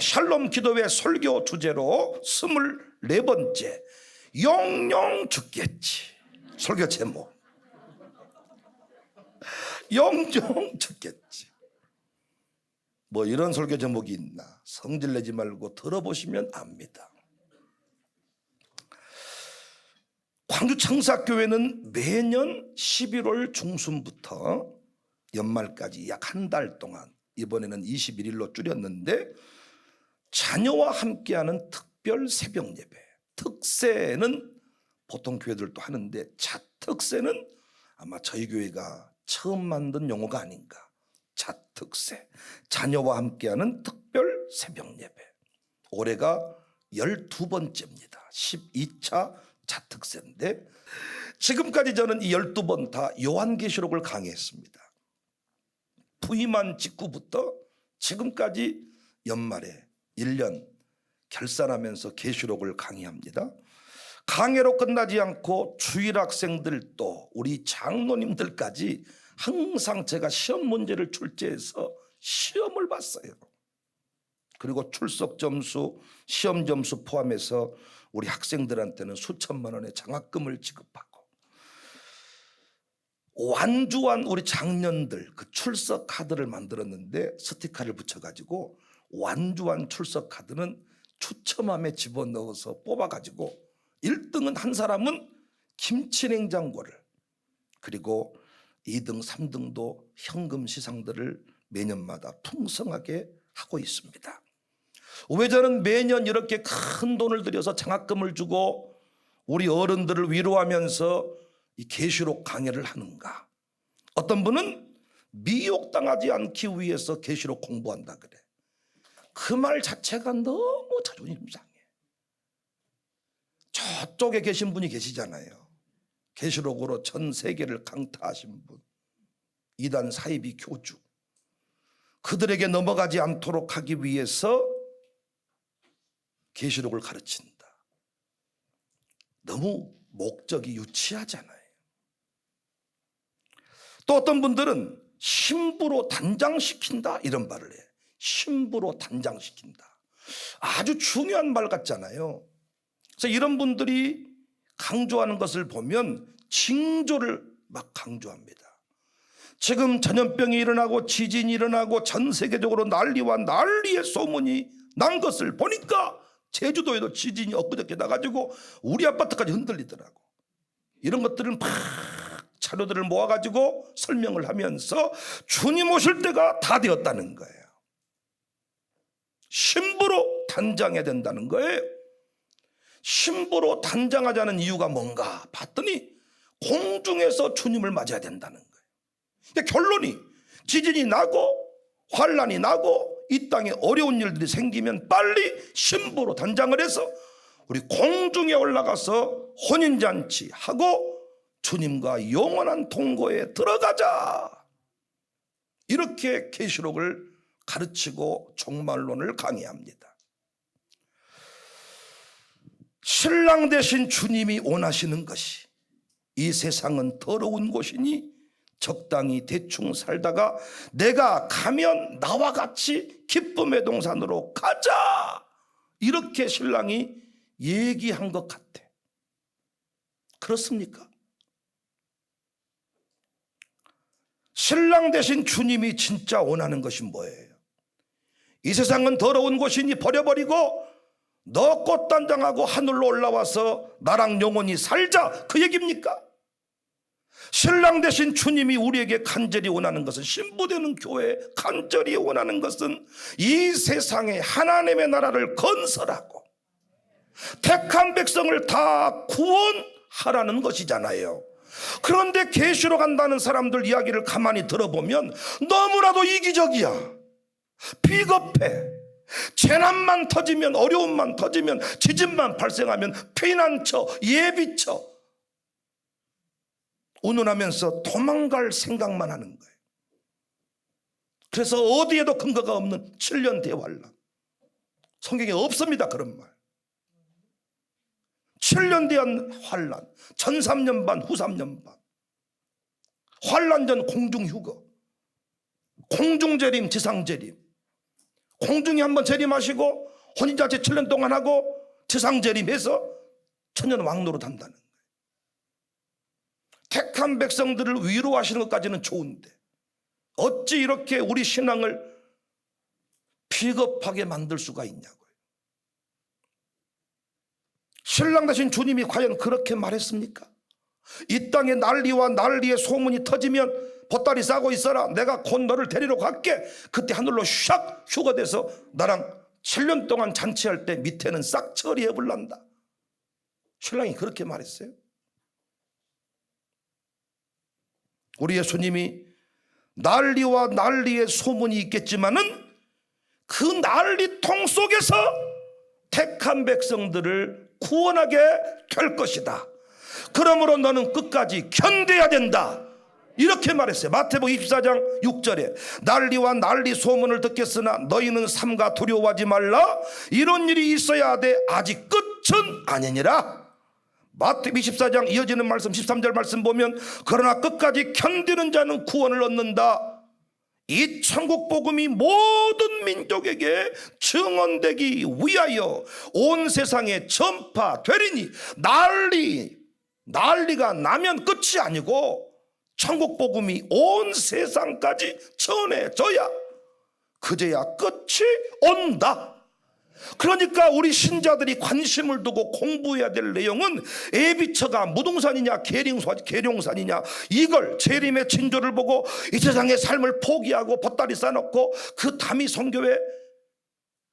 샬롬 기도회 설교 주제로 24번째 영영 죽겠지. 설교 제목 영영 죽겠지. 뭐 이런 설교 제목이 있나. 성질 내지 말고 들어보시면 압니다. 광주 창사교회는 매년 11월 중순부터 연말까지 약 한 달 동안, 이번에는 21일로 줄였는데, 자녀와 함께하는 특별 새벽 예배, 특세는 보통 교회들도 하는데 자특세는 아마 저희 교회가 처음 만든 용어가 아닌가. 자특세, 자녀와 함께하는 특별 새벽 예배. 올해가 12번째입니다. 12차 자특세인데, 지금까지 저는 이 12번 다 요한계시록을 강의했습니다. 부임한 직후부터 지금까지 연말에 1년 결산하면서 계시록을 강의합니다. 강의로 끝나지 않고 주일 학생들도 우리 장로님들까지 항상 제가 시험 문제를 출제해서 시험을 봤어요. 그리고 출석 점수, 시험 점수 포함해서 우리 학생들한테는 수천만 원의 장학금을 지급하고, 완주한 우리 장년들 그 출석 카드를 만들었는데 스티커를 붙여가지고 완주한 출석 카드는 추첨함에 집어넣어서 뽑아가지고 1등은 한 사람은 김치냉장고를, 그리고 2등, 3등도 현금 시상들을 매년마다 풍성하게 하고 있습니다. 왜 저는 매년 이렇게 큰 돈을 들여서 장학금을 주고 우리 어른들을 위로하면서 이 계시록 강의를 하는가? 어떤 분은 미혹당하지 않기 위해서 계시록 공부한다 그래. 그 말 자체가 너무 자존심 상해. 저쪽에 계신 분이 계시잖아요. 계시록으로 전 세계를 강타하신 분, 이단 사이비 교주. 그들에게 넘어가지 않도록 하기 위해서 계시록을 가르친다. 너무 목적이 유치하잖아요. 또 어떤 분들은 신부로 단장시킨다 이런 말을 해. 신부로 단장시킨다. 아주 중요한 말 같잖아요. 그래서 이런 분들이 강조하는 것을 보면 징조를 막 강조합니다. 지금 전염병이 일어나고 지진이 일어나고 전 세계적으로 난리와 난리의 소문이 난 것을 보니까 제주도에도 지진이 엊그저께 나가지고 우리 아파트까지 흔들리더라고. 이런 것들은 막 자료들을 모아가지고 설명을 하면서 주님 오실 때가 다 되었다는 거예요. 신부로 단장해야 된다는 거예요. 신부로 단장하자는 이유가 뭔가 봤더니 공중에서 주님을 맞아야 된다는 거예요. 그러니까 결론이 지진이 나고 환란이 나고 이 땅에 어려운 일들이 생기면 빨리 신부로 단장을 해서 우리 공중에 올라가서 혼인잔치 하고 주님과 영원한 동거에 들어가자. 이렇게 계시록을 가르치고 종말론을 강의합니다. 신랑 되신 주님이 원하시는 것이, 이 세상은 더러운 곳이니 적당히 대충 살다가 내가 가면 나와 같이 기쁨의 동산으로 가자. 이렇게 신랑이 얘기한 것 같아. 그렇습니까? 신랑 되신 주님이 진짜 원하는 것이 뭐예요? 이 세상은 더러운 곳이니 버려버리고 너 꽃단장하고 하늘로 올라와서 나랑 영원히 살자, 그 얘기입니까? 신랑 되신 주님이 우리에게 간절히 원하는 것은, 신부되는 교회 간절히 원하는 것은 이 세상에 하나님의 나라를 건설하고 택한 백성을 다 구원하라는 것이잖아요. 그런데 계시록 한다는 사람들 이야기를 가만히 들어보면 너무나도 이기적이야. 비겁해. 재난만 터지면, 어려움만 터지면, 지진만 발생하면 피난처, 예비처 운운하면서 도망갈 생각만 하는 거예요. 그래서 어디에도 근거가 없는 7년 대환란. 성경에 없습니다, 그런 말. 7년 대한 환란, 전 3년 반, 후 3년 반. 환란 전 공중휴거, 공중재림, 지상재림, 공중에 한번 재림하시고 혼인잔치 7년 동안 하고 지상 재림해서 천년 왕노릇 한다는 거예요. 택한 백성들을 위로하시는 것까지는 좋은데 어찌 이렇게 우리 신앙을 비겁하게 만들 수가 있냐고요. 신랑 되신 주님이 과연 그렇게 말했습니까? 이 땅에 난리와 난리의 소문이 터지면 보따리 싸고 있어라, 내가 곧 너를 데리러 갈게. 그때 하늘로 샥 휴가 돼서 나랑 7년 동안 잔치할 때 밑에는 싹 처리해 볼란다. 신랑이 그렇게 말했어요. 우리 예수님이 난리와 난리의 소문이 있겠지만은 그 난리통 속에서 택한 백성들을 구원하게 될 것이다. 그러므로 너는 끝까지 견뎌야 된다. 이렇게 말했어요. 마태복음 24장 6절에 난리와 난리 소문을 듣겠으나 너희는 삼가 두려워하지 말라. 이런 일이 있어야 돼. 아직 끝은 아니니라. 마태복음 24장 이어지는 말씀 13절 말씀 보면 그러나 끝까지 견디는 자는 구원을 얻는다. 이 천국 복음이 모든 민족에게 증언되기 위하여 온 세상에 전파되리니 난리가 나면 끝이 아니고 천국 복음이 온 세상까지 전해져야 그제야 끝이 온다. 그러니까 우리 신자들이 관심을 두고 공부해야 될 내용은 에비처가 무등산이냐 계룡산이냐, 이걸 재림의 징조를 보고 이 세상의 삶을 포기하고 보따리 싸놓고 그 담이 선교회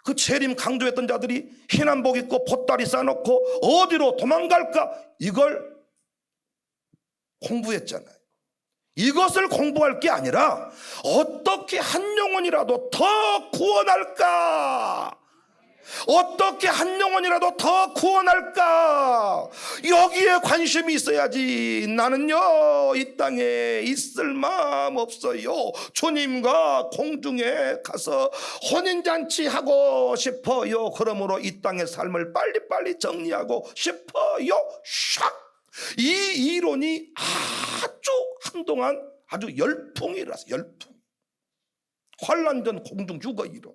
그 재림 강조했던 자들이 흰한복 입고 보따리 싸놓고 어디로 도망갈까, 이걸 공부했잖아요. 이것을 공부할 게 아니라 어떻게 한 영혼이라도 더 구원할까, 어떻게 한 영혼이라도 더 구원할까, 여기에 관심이 있어야지. 나는요 이 땅에 있을 마음 없어요. 주님과 공중에 가서 혼인잔치 하고 싶어요. 그러므로 이 땅의 삶을 빨리빨리 정리하고 싶어요. 샥! 이 이론이 아주 한동안 아주 열풍이 일어났어요. 열풍. 환란전 공중 유거 이론.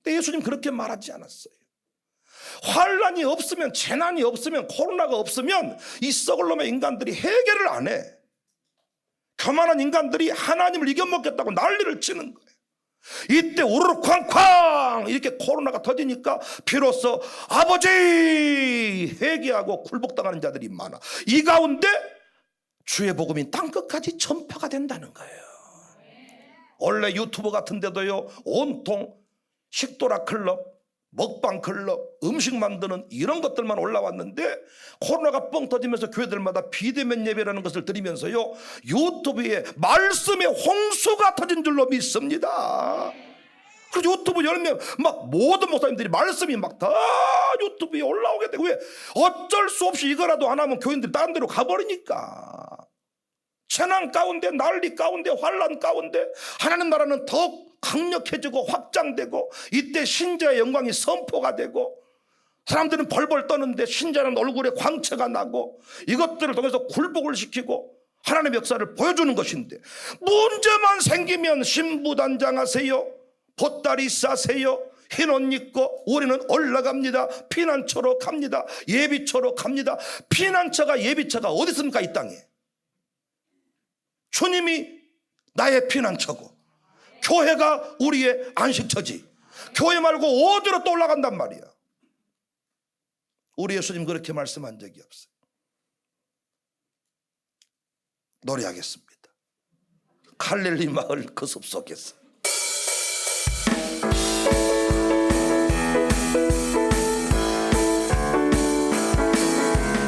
근데 예수님 그렇게 말하지 않았어요. 환란이 없으면, 재난이 없으면, 코로나가 없으면 이 썩을 놈의 인간들이 해결을 안 해. 교만한 인간들이 하나님을 이겨먹겠다고 난리를 치는 거예요. 이때 우르르 쾅쾅 이렇게 코로나가 터지니까 비로소 아버지 회개하고 굴복당하는 자들이 많아. 이 가운데 주의 복음이 땅끝까지 전파가 된다는 거예요. 원래 유튜브 같은 데도요 온통 식도락 클럽, 먹방 클럽, 음식 만드는 이런 것들만 올라왔는데 코로나가 뻥 터지면서 교회들마다 비대면 예배라는 것을 드리면서요 유튜브에 말씀의 홍수가 터진 줄로 믿습니다. 그래서 유튜브 열면 막 모든 목사님들이 말씀이 막 다 유튜브에 올라오게 되고, 왜? 어쩔 수 없이 이거라도 안 하면 교인들이 다른 데로 가버리니까. 재난 가운데, 난리 가운데, 환란 가운데 하나님 나라는 더 강력해지고 확장되고, 이때 신자의 영광이 선포가 되고 사람들은 벌벌 떠는데 신자는 얼굴에 광채가 나고, 이것들을 통해서 굴복을 시키고 하나님의 역사를 보여주는 것인데, 문제만 생기면 신부단장하세요, 보따리 싸세요, 흰 옷 입고 우리는 올라갑니다, 피난처로 갑니다, 예비처로 갑니다. 피난처가 예비처가 어디 있습니까? 이 땅에 주님이 나의 피난처고 교회가 우리의 안식처지. 교회 말고 어디로 또 올라간단 말이야. 우리 예수님 그렇게 말씀한 적이 없어요. 노래하겠습니다. 갈릴리 마을 그 숲속에서.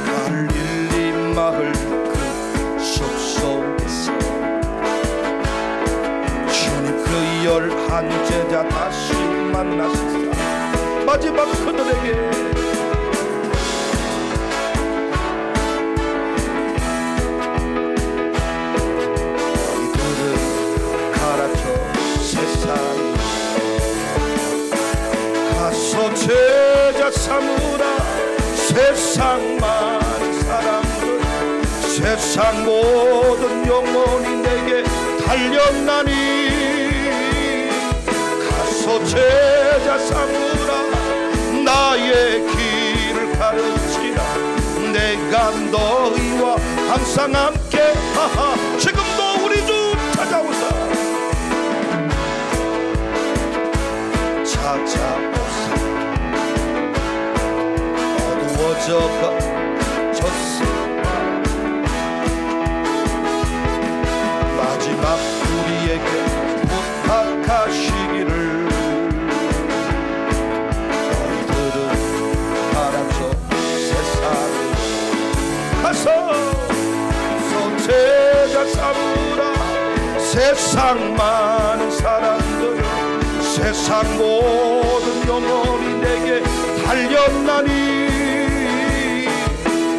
갈릴리 마을 그 숲속에서 주님 그 11 제자 다시 만나시사 마지막 그들에게 너희들을 가르쳐 세상에 가서 제자 삼으라. 세상 많은 사람들, 세상 모든 영혼이 내게 달렸나니 가서 가서 제자 삼으라. 나의 길을 가르치라. 내가 너희와 항상 함께 하하. 지금도 우리 주 찾아오사. 찾아오사. 어두워졌어. 마지막 우리에게 부탁하시기를. 너희들은 알아서 세상을 가서 제자 삼으라. 세상 많은 사람들, 세상 모든 영혼이 내게 달렸나니.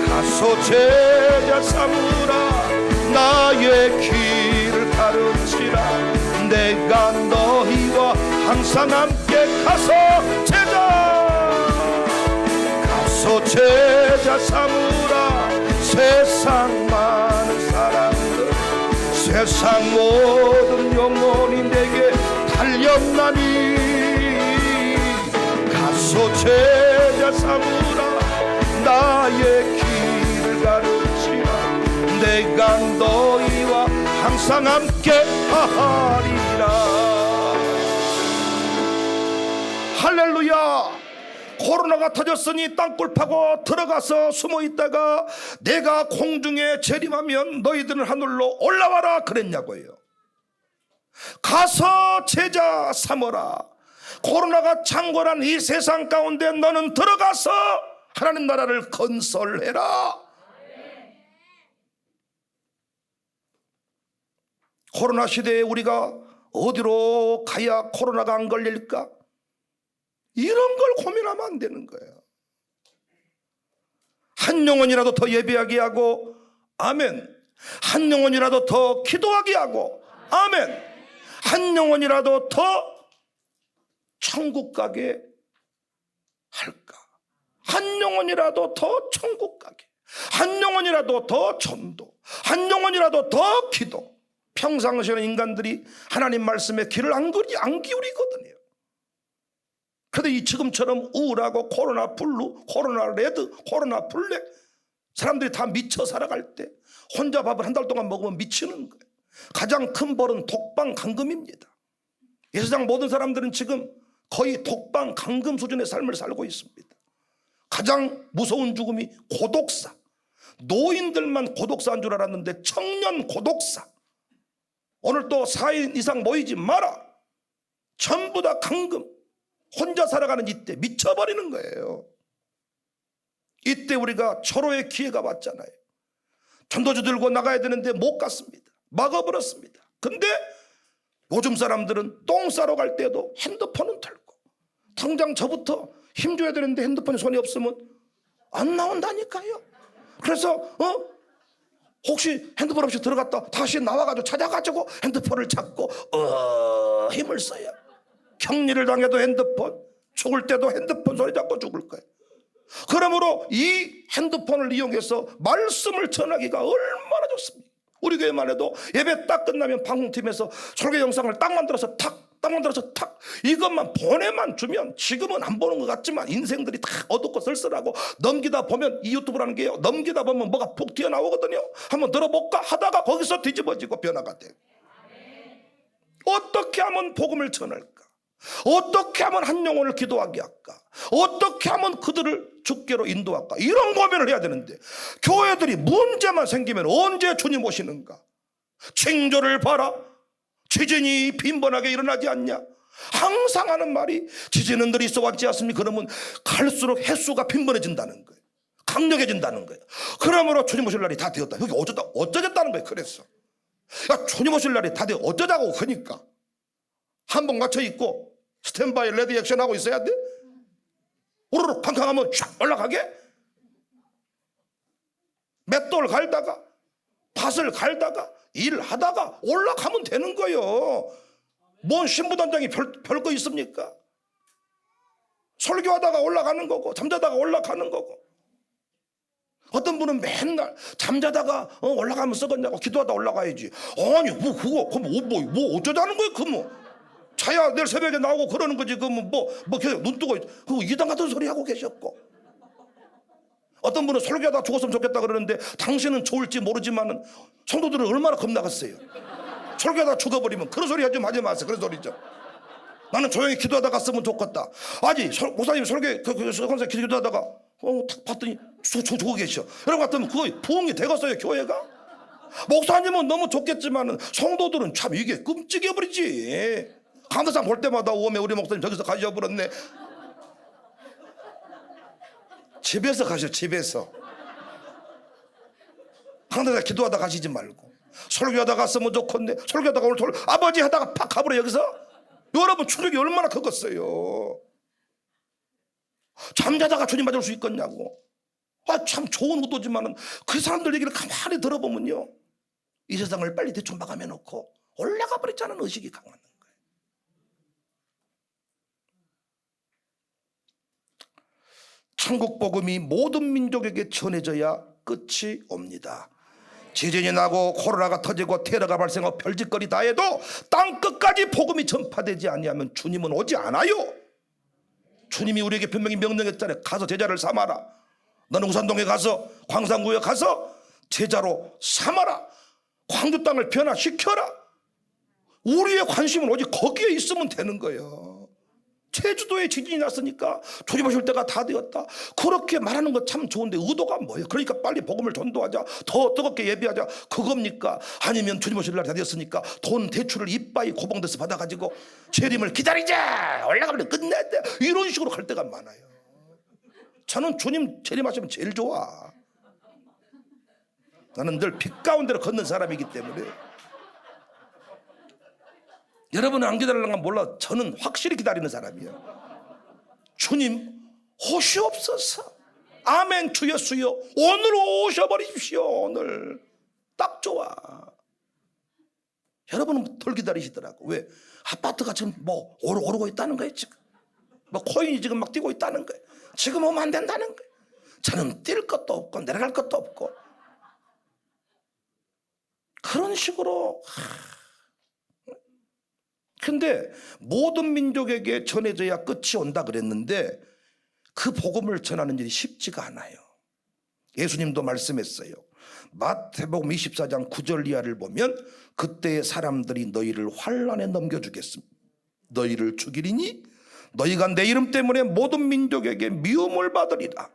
가서 제자 삼으라. 나의 길을 가르치라. 내가 너희와 항상 함께 가서 제자 삼으라. 세상 많은 사람들, 세상 모든 영혼이 내게 달렸나니. 가서 제자 삼으라. 나의 길을 가르치라. 내가 너희와 항상 함께 하리라. 할렐루야. 코로나가 터졌으니 땅굴 파고 들어가서 숨어 있다가 내가 공중에 재림하면 너희들은 하늘로 올라와라 그랬냐고요. 가서 제자 삼어라. 코로나가 창궐한 이 세상 가운데 너는 들어가서 하나님 나라를 건설해라. 코로나 시대에 우리가 어디로 가야 코로나가 안 걸릴까? 이런 걸 고민하면 안 되는 거예요. 한 영혼이라도 더 예배하게 하고 아멘. 한 영혼이라도 더 기도하게 하고 아멘. 한 영혼이라도 더 천국 가게 할까? 한 영혼이라도 더 천국 가게, 한 영혼이라도 더 전도, 한 영혼이라도 더 기도. 평상시에는 인간들이 하나님 말씀에 귀를 안 기울이거든요. 그런데 이 지금처럼 우울하고 코로나 블루, 코로나 레드, 코로나 블랙, 사람들이 다 미쳐 살아갈 때 혼자 밥을 한 달 동안 먹으면 미치는 거예요. 가장 큰 벌은 독방 감금입니다. 이 세상 모든 사람들은 지금 거의 독방 감금 수준의 삶을 살고 있습니다. 가장 무서운 죽음이 고독사. 노인들만 고독사인 줄 알았는데 청년 고독사. 오늘 또 4인 이상 모이지 마라. 전부 다 감금. 혼자 살아가는 이때 미쳐버리는 거예요. 이때 우리가 절호의 기회가 왔잖아요. 전도주 들고 나가야 되는데 못 갔습니다. 막아버렸습니다. 근데 요즘 사람들은 똥 싸러 갈 때도 핸드폰은 털고, 당장 저부터 힘줘야 되는데 핸드폰에 손이 없으면 안 나온다니까요. 그래서 혹시 핸드폰 없이 들어갔다 다시 나와가지고 찾아가지고 핸드폰을 잡고 힘을 써요. 격리를 당해도 핸드폰, 죽을 때도 핸드폰 소리 잡고 죽을 거예요. 그러므로 이 핸드폰을 이용해서 말씀을 전하기가 얼마나 좋습니까? 우리 교회만 해도 예배 딱 끝나면 방송팀에서 설교 영상을 딱 만들어서 탁 이것만 보내만 주면, 지금은 안 보는 것 같지만 인생들이 다 어둡고 쓸쓸하고 넘기다 보면, 이 유튜브라는 게요, 넘기다 보면 뭐가 푹 튀어나오거든요. 한번 들어볼까 하다가 거기서 뒤집어지고 변화가 돼요. 어떻게 하면 복음을 전할까? 어떻게 하면 한 영혼을 기도하게 할까? 어떻게 하면 그들을 주께로 인도할까? 이런 고민을 해야 되는데, 교회들이 문제만 생기면 언제 주님 오시는가? 징조를 봐라. 지진이 빈번하게 일어나지 않냐? 항상 하는 말이 지진은 늘 있어 왔지 않습니까? 그러면 갈수록 횟수가 빈번해진다는 거예요. 강력해진다는 거예요. 그러므로 주님 오실 날이 다 되었다. 여기 어쩌겠다는 거예요. 그랬어. 야, 주님 오실 날이 다 되어 어쩌자고. 그러니까 한번 갇혀 있고 스탠바이 레디 액션 하고 있어야 돼? 우르르 팡팡하면 쫙 올라가게? 맷돌 갈다가 밭을 갈다가 일하다가 올라가면 되는 거예요. 뭔 신부단장이 별거 있습니까? 설교하다가 올라가는 거고, 잠자다가 올라가는 거고. 어떤 분은 맨날 잠자다가 올라가면 썩었냐고, 기도하다 올라가야지. 아니 뭐 그거 뭐 어쩌자는 거예요? 그 뭐 가야 내일 새벽에 나오고 그러는 거지. 그러면 계속 눈 뜨고 그 이단 같은 소리 하고 계셨고, 어떤 분은 설교하다 죽었으면 좋겠다 그러는데 당신은 좋을지 모르지만은 성도들은 얼마나 겁나갔어요. 설교하다 죽어버리면 그런 소리 하지 마세요. 그런 소리죠. 나는 조용히 기도하다 갔으면 좋겠다. 아니 목사님 설교 그 기도하다가 탁 봤더니 죽어 계셔. 여러분 같으면 그거 부흥이 되겠어요 교회가? 목사님은 너무 좋겠지만 성도들은 참 이게 끔찍해 버리지. 강대상 볼 때마다 오메 우리 목사님 저기서 가셔버렸네. 집에서 가셔. 집에서 강대상 기도하다 가시지 말고 설교하다 갔으면 좋겠네. 설교하다가 오늘 아버지 하다가 팍 가버려. 여기서 여러분 충격이 얼마나 크겠어요. 잠자다가 주님 맞을 수 있겠냐고. 참 좋은 의도지만은 그 사람들 얘기를 가만히 들어보면요, 이 세상을 빨리 대충 마감해 놓고 올라가 버렸다는 의식이 강한 거예요. 천국 복음이 모든 민족에게 전해져야 끝이 옵니다. 지진이 나고 코로나가 터지고 테러가 발생하고 별짓거리 다 해도 땅 끝까지 복음이 전파되지 아니하면 주님은 오지 않아요. 주님이 우리에게 분명히 명령했잖아요. 가서 제자를 삼아라. 너는 우산동에 가서 광산구에 가서 제자로 삼아라. 광주 땅을 변화시켜라. 우리의 관심은 오직 거기에 있으면 되는 거예요. 제주도에 지진이 났으니까 주님 오실 때가 다 되었다. 그렇게 말하는 거 참 좋은데 의도가 뭐예요? 그러니까 빨리 복음을 전도하자, 더 뜨겁게 예배하자, 그겁니까? 아니면 주님 오실 날이 다 되었으니까 돈 대출을 이빠이 고봉돼서 받아가지고 재림을 기다리자, 올라가면 끝냈대, 이런 식으로 갈 때가 많아요. 저는 주님 재림하시면 제일 좋아. 나는 늘 빛 가운데로 걷는 사람이기 때문에. 여러분은 안 기다리는 건 몰라. 저는 확실히 기다리는 사람이에요. 주님 오시옵소서. 아멘. 주 예수여 오늘 오셔버리십시오. 오늘 딱 좋아. 여러분은 덜 기다리시더라고. 왜? 아파트가 지금 오르고 있다는 거예요. 지금 코인이 지금 막 뛰고 있다는 거예요. 지금 오면 안 된다는 거예요. 저는 뛸 것도 없고 내려갈 것도 없고 그런 식으로. 근데 모든 민족에게 전해져야 끝이 온다 그랬는데 그 복음을 전하는 일이 쉽지가 않아요. 예수님도 말씀했어요. 마태복음 24장 9절 이하를 보면 그때의 사람들이 너희를 환난에 넘겨주겠습니다. 너희를 죽이리니 너희가 내 이름 때문에 모든 민족에게 미움을 받으리라.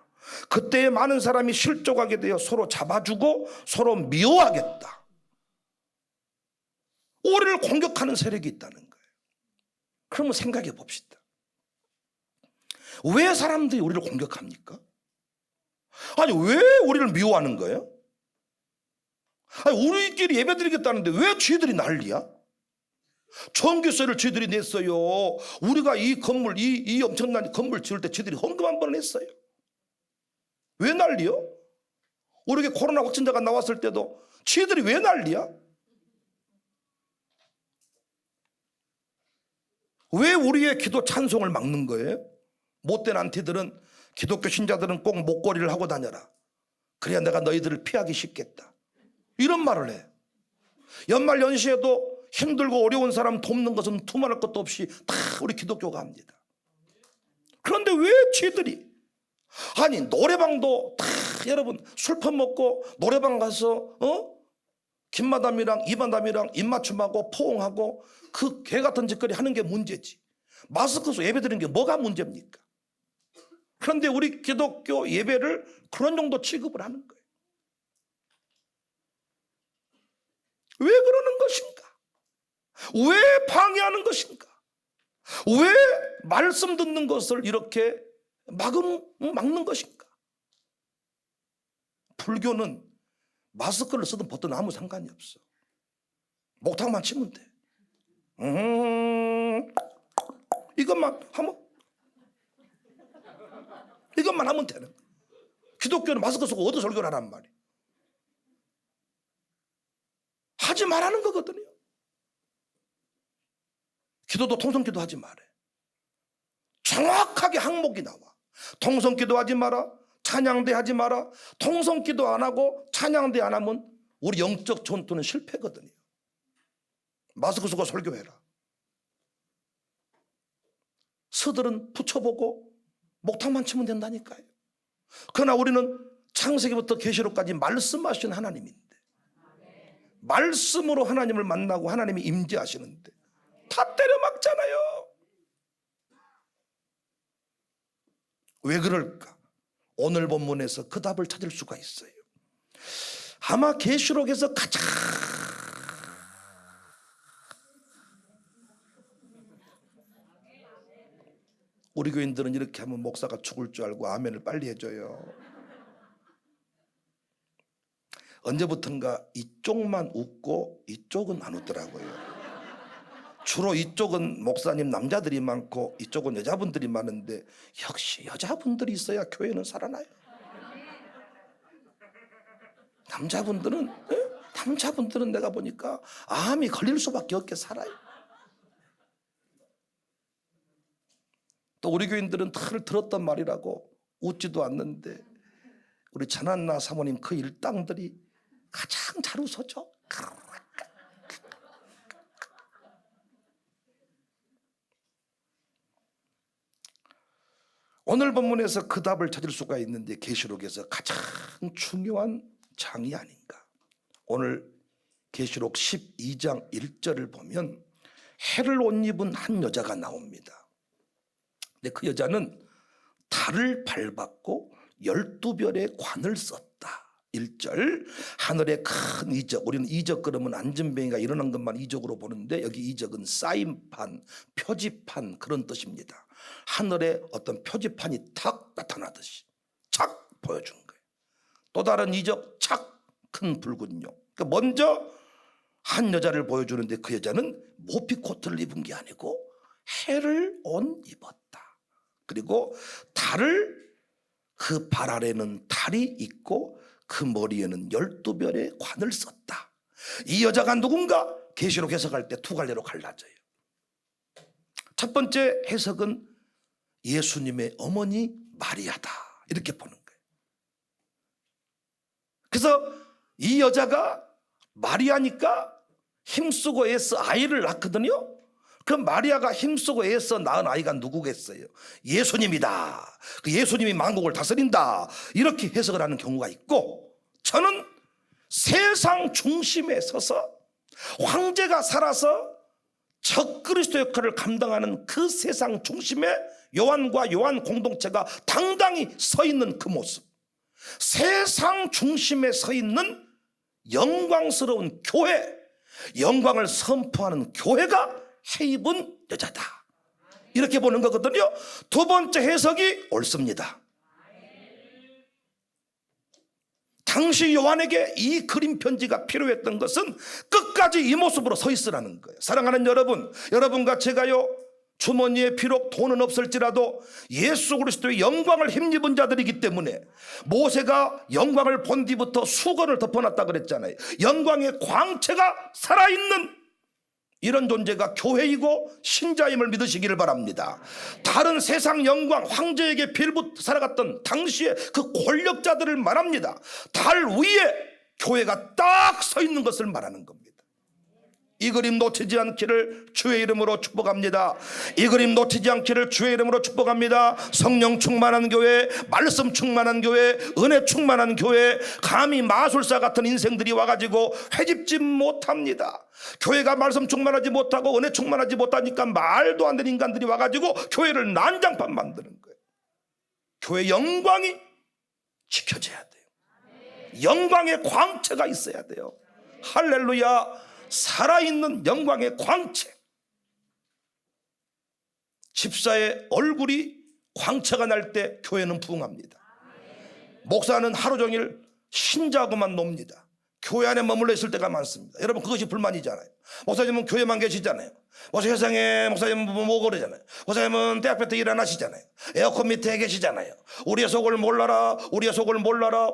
그때에 많은 사람이 실족하게 되어 서로 잡아주고 서로 미워하겠다. 우리를 공격하는 세력이 있다는 거예요. 그러면 생각해 봅시다. 왜 사람들이 우리를 공격합니까? 아니 왜 우리를 미워하는 거예요? 아니 우리끼리 예배드리겠다는데 왜 쥐들이 난리야? 전기세를 쥐들이 냈어요. 우리가 이 건물 이 엄청난 건물 지을 때 쥐들이 헌금 한 번을 냈어요. 왜 난리요? 우리에게 코로나 확진자가 나왔을 때도 쥐들이 왜 난리야? 왜 우리의 기도 찬송을 막는 거예요? 못된 안티들은 기독교 신자들은 꼭 목걸이를 하고 다녀라. 그래야 내가 너희들을 피하기 쉽겠다. 이런 말을 해. 연말 연시에도 힘들고 어려운 사람 돕는 것은 두말할 것도 없이 다 우리 기독교가 합니다. 그런데 왜 쥐들이? 아니 노래방도 다 여러분 술 퍼먹고 노래방 가서 김마담이랑 이마담이랑 입맞춤하고 포옹하고 그 개 같은 짓거리 하는 게 문제지. 마스크 써 예배 드리는 게 뭐가 문제입니까? 그런데 우리 기독교 예배를 그런 정도 취급을 하는 거예요. 왜 그러는 것인가? 왜 방해하는 것인가? 왜 말씀 듣는 것을 이렇게 막는 것인가? 불교는 마스크를 쓰든 벗든 아무 상관이 없어. 목탁만 치면 돼. 이것만 하면 되는 거야. 기독교는 마스크 쓰고 어디 설교를 하란 말이야. 하지 말라는 거거든요. 기도도 통성기도 하지 말해. 정확하게 항목이 나와. 통성기도 하지 마라. 찬양대 하지 마라. 통성기도 안 하고 찬양대 안 하면 우리 영적 전투는 실패거든요. 마스크 쓰고 설교해라. 서들은 붙여보고 목탁만 치면 된다니까요. 그러나 우리는 창세기부터 계시록까지 말씀하신 하나님인데, 말씀으로 하나님을 만나고 하나님이 임재하시는데 다 때려막잖아요. 왜 그럴까? 오늘 본문에서 그 답을 찾을 수가 있어요. 아마 계시록에서 가장 우리 교인들은 이렇게 하면 목사가 죽을 줄 알고 아멘을 빨리 해줘요. 언제부턴가 이쪽만 웃고 이쪽은 안 웃더라고요. 주로 이쪽은 목사님 남자들이 많고 이쪽은 여자분들이 많은데 역시 여자분들이 있어야 교회는 살아나요. 남자분들은 내가 보니까 암이 걸릴 수밖에 없게 살아요. 또 우리 교인들은 늘 들었던 말이라고 웃지도 않는데 우리 전한나 사모님 그 일당들이 가장 잘 웃어줘. 오늘 본문에서 그 답을 찾을 수가 있는데 계시록에서 가장 중요한 장이 아닌가. 오늘 계시록 12장 1절을 보면 해를 옷 입은 한 여자가 나옵니다. 근데 그 여자는 달을 밟았고 12별의 관을 썼다. 1절, 하늘의 큰 이적. 우리는 이적 그러면 안전뱅이가 일어난 것만 이적으로 보는데 여기 이적은 사인판, 표지판 그런 뜻입니다. 하늘에 어떤 표지판이 탁 나타나듯이 착 보여준 거예요. 또 다른 이적, 착 큰 붉은 용. 그러니까 먼저 한 여자를 보여주는데 그 여자는 모피 코트를 입은 게 아니고 해를 옷 입었다. 그리고 달을, 그 발 아래는 달이 있고 그 머리에는 12별의 관을 썼다. 이 여자가 누군가? 계시록 해석할 때 두 갈래로 갈라져요. 첫 번째 해석은 예수님의 어머니 마리아다, 이렇게 보는 거예요. 그래서 이 여자가 마리아니까 힘쓰고 애써 아이를 낳거든요. 그 마리아가 힘쓰고 애써 낳은 아이가 누구겠어요? 예수님이다. 그 예수님이 만국을 다스린다, 이렇게 해석을 하는 경우가 있고, 저는 세상 중심에 서서 황제가 살아서 적그리스도 역할을 감당하는 그 세상 중심에 요한과 요한 공동체가 당당히 서 있는 그 모습, 세상 중심에 서 있는 영광스러운 교회, 영광을 선포하는 교회가 해 입은 여자다, 이렇게 보는 거거든요. 두 번째 해석이 옳습니다. 당시 요한에게 이 그림 편지가 필요했던 것은 끝까지 이 모습으로 서 있으라는 거예요. 사랑하는 여러분, 여러분과 제가요, 주머니에 비록 돈은 없을지라도 예수 그리스도의 영광을 힘입은 자들이기 때문에, 모세가 영광을 본 뒤부터 수건을 덮어놨다 그랬잖아요. 영광의 광채가 살아있는 이런 존재가 교회이고 신자임을 믿으시기를 바랍니다. 다른 세상 영광, 황제에게 빌붙어 살아갔던 당시의 그 권력자들을 말합니다. 달 위에 교회가 딱 서 있는 것을 말하는 겁니다. 이 그림 놓치지 않기를 주의 이름으로 축복합니다. 이 그림 놓치지 않기를 주의 이름으로 축복합니다. 성령 충만한 교회, 말씀 충만한 교회, 은혜 충만한 교회. 감히 마술사 같은 인생들이 와가지고 회집지 못합니다. 교회가 말씀 충만하지 못하고 은혜 충만하지 못하니까 말도 안 되는 인간들이 와가지고 교회를 난장판 만드는 거예요. 교회 영광이 지켜져야 돼요. 영광의 광채가 있어야 돼요. 할렐루야. 살아있는 영광의 광채. 집사의 얼굴이 광채가 날 때 교회는 부흥합니다. 목사는 하루 종일 신자고만 놉니다. 교회 안에 머물러 있을 때가 많습니다. 여러분, 그것이 불만이잖아요. 목사님은 교회만 계시잖아요. 목사 세상에 목사님은 뭐 그러잖아요. 목사님은 대학교 때 일 안 하시잖아요. 에어컨 밑에 계시잖아요. 우리의 속을 몰라라, 우리의 속을 몰라라,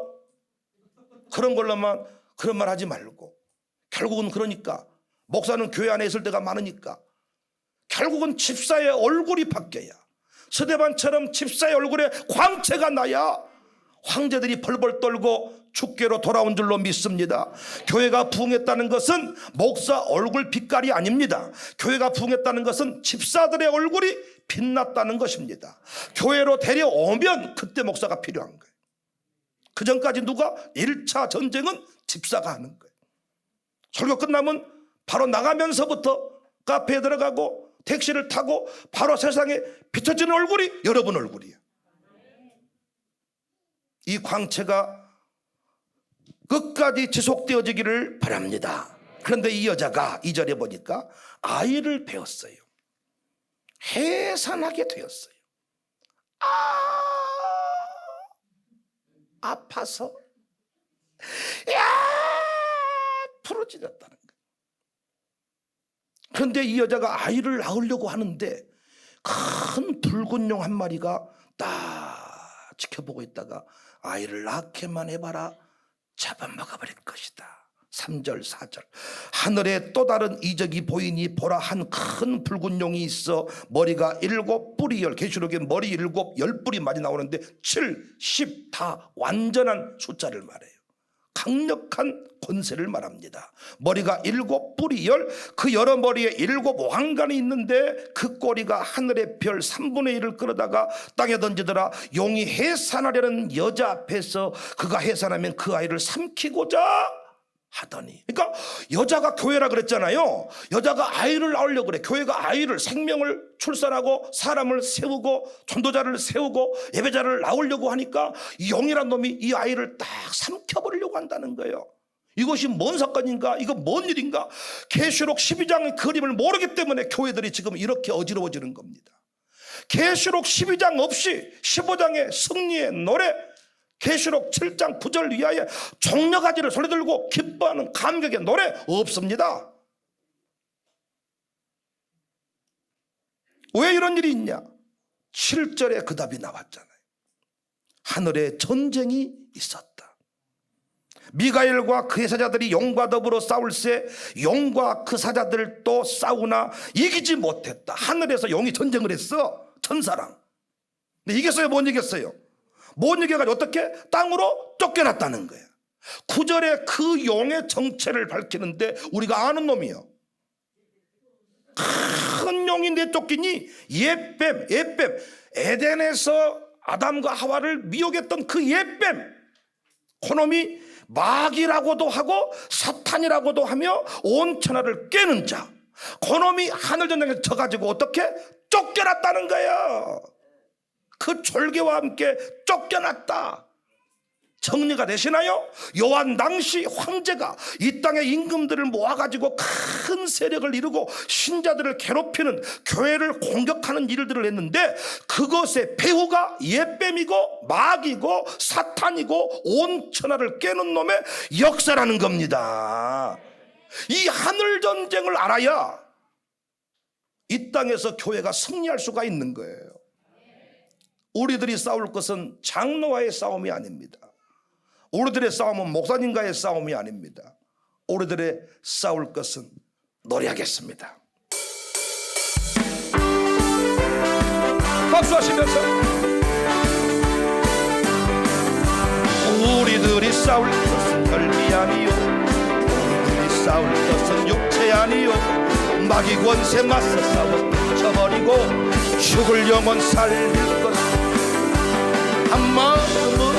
그런 걸로만 그런 말 하지 말고, 결국은 그러니까 목사는 교회 안에 있을 때가 많으니까 결국은 집사의 얼굴이 바뀌어야, 스데반처럼 집사의 얼굴에 광채가 나야 황제들이 벌벌 떨고 주께로 돌아온 줄로 믿습니다. 교회가 부흥했다는 것은 목사 얼굴 빛깔이 아닙니다. 교회가 부흥했다는 것은 집사들의 얼굴이 빛났다는 것입니다. 교회로 데려오면 그때 목사가 필요한 거예요. 그 전까지 누가? 1차 전쟁은 집사가 하는 거예요. 설교 끝나면 바로 나가면서부터 카페에 들어가고 택시를 타고 바로 세상에 비춰지는 얼굴이 여러분 얼굴이에요. 이 광채가 끝까지 지속되어지기를 바랍니다. 그런데 이 여자가 2절에 보니까 아이를 배웠어요. 해산하게 되었어요. 아파서 부러지셨다는 거예요. 그런데 이 여자가 아이를 낳으려고 하는데 큰 붉은 용 한 마리가 딱 지켜보고 있다가 아이를 낳게만 해봐라, 잡아먹어버릴 것이다. 3절 4절 하늘에 또 다른 이적이 보이니 보라, 한 큰 붉은 용이 있어 머리가 7 뿔이 10. 계시록에 머리 7 10뿔이 많이 나오는데 7, 10 다 완전한 숫자를 말해요. 강력한 권세를 말합니다. 머리가 7 뿔이 10, 그 여러 머리에 7 왕관이 있는데 그 꼬리가 하늘의 별 3분의 1을 끌어다가 땅에 던지더라. 용이 해산하려는 여자 앞에서 그가 해산하면 그 아이를 삼키고자 하더니, 그러니까 여자가 교회라 그랬잖아요. 여자가 아이를 낳으려고 그래. 교회가 아이를, 생명을 출산하고 사람을 세우고 전도자를 세우고 예배자를 낳으려고 하니까 이 용이란 놈이 이 아이를 딱 삼켜버리려고 한다는 거예요. 이것이 뭔 사건인가? 이거 뭔 일인가? 계시록 12장의 그림을 모르기 때문에 교회들이 지금 이렇게 어지러워지는 겁니다. 계시록 12장 없이 15장의 승리의 노래, 계시록 7장 9절 이하에 종려가지를 손에 들고 기뻐하는 감격의 노래 없습니다. 왜 이런 일이 있냐? 7절에 그 답이 나왔잖아요. 하늘에 전쟁이 있었다. 미가엘과 그의 사자들이 용과 더불어 싸울세 용과 그 사자들도 싸우나 이기지 못했다. 하늘에서 용이 전쟁을 했어. 천사랑. 근데 이겼어요? 못 이겼어요? 못 이겨가지고 어떻게? 땅으로 쫓겨났다는 거예요. 9절에 그 용의 정체를 밝히는데 우리가 아는 놈이요. 큰 용이 내쫓기니 옛뱀. 에덴에서 아담과 하와를 미혹했던 그 옛뱀, 그놈이 마귀라고도 하고 사탄이라고도 하며 온 천하를 깨는 자, 그놈이 하늘전쟁에 져가지고 어떻게? 쫓겨났다는 거예요. 그 졸개와 함께 쫓겨났다. 정리가 되시나요? 요한 당시 황제가 이 땅의 임금들을 모아가지고 큰 세력을 이루고 신자들을 괴롭히는, 교회를 공격하는 일들을 했는데 그것의 배후가 옛뱀이고 마귀고 사탄이고 온 천하를 깨는 놈의 역사라는 겁니다. 이 하늘전쟁을 알아야 이 땅에서 교회가 승리할 수가 있는 거예요. 우리들이 싸울 것은 장로와의 싸움이 아닙니다. 우리들의 싸움은 목사님과의 싸움이 아닙니다. 우리들의 싸울 것은 노래하겠습니다. 박수하시면서 우리들이 싸울 것은 혈기 아니요, 우리들이 싸울 것은 육체 아니요, 마귀 권세 맞서 싸워 쳐버리고 죽을 영혼 살릴 것, 한 마음으로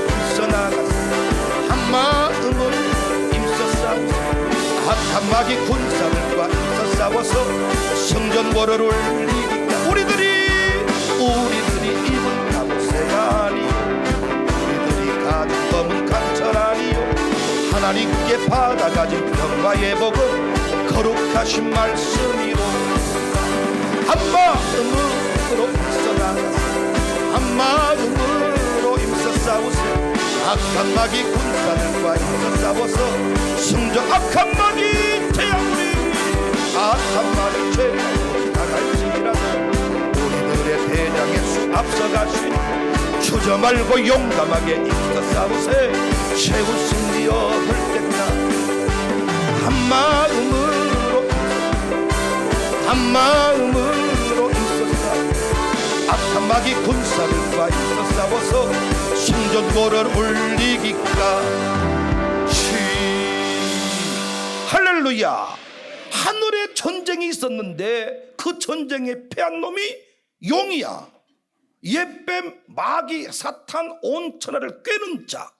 힘써 나가서 한 마음으로 힘써 싸워서 악한 마귀 군사들과 힘써 싸워서 성전보를 올리니까 우리들이 입은 갑옷새가 아니요, 우리들이 가진 검은 강철 아니요, 하나님께 받아가진 평화의 복음 거룩하신 말씀이로 한 마음으로 힘써 나가서 한 마음으로 힘써 싸우세. 악한 마귀 군사들과 힘써 싸워서 성전 악한 마귀 태양우리 악한 마귀 죄가 나갈지라도 우리들의 대장의 수 앞서가신 주저 말고 용감하게 힘써 싸우세. 최후 승리 얻을 때나 한 마음으로 힘써 싸워. 악한 마귀 군사들과 힘써 싸워 하고서 승전고를 울리기까지. 할렐루야. 하늘에 전쟁이 있었는데 그 전쟁에 패한 놈이 용이야. 옛뱀, 마귀, 사탄, 온 천하를 꿰는 자.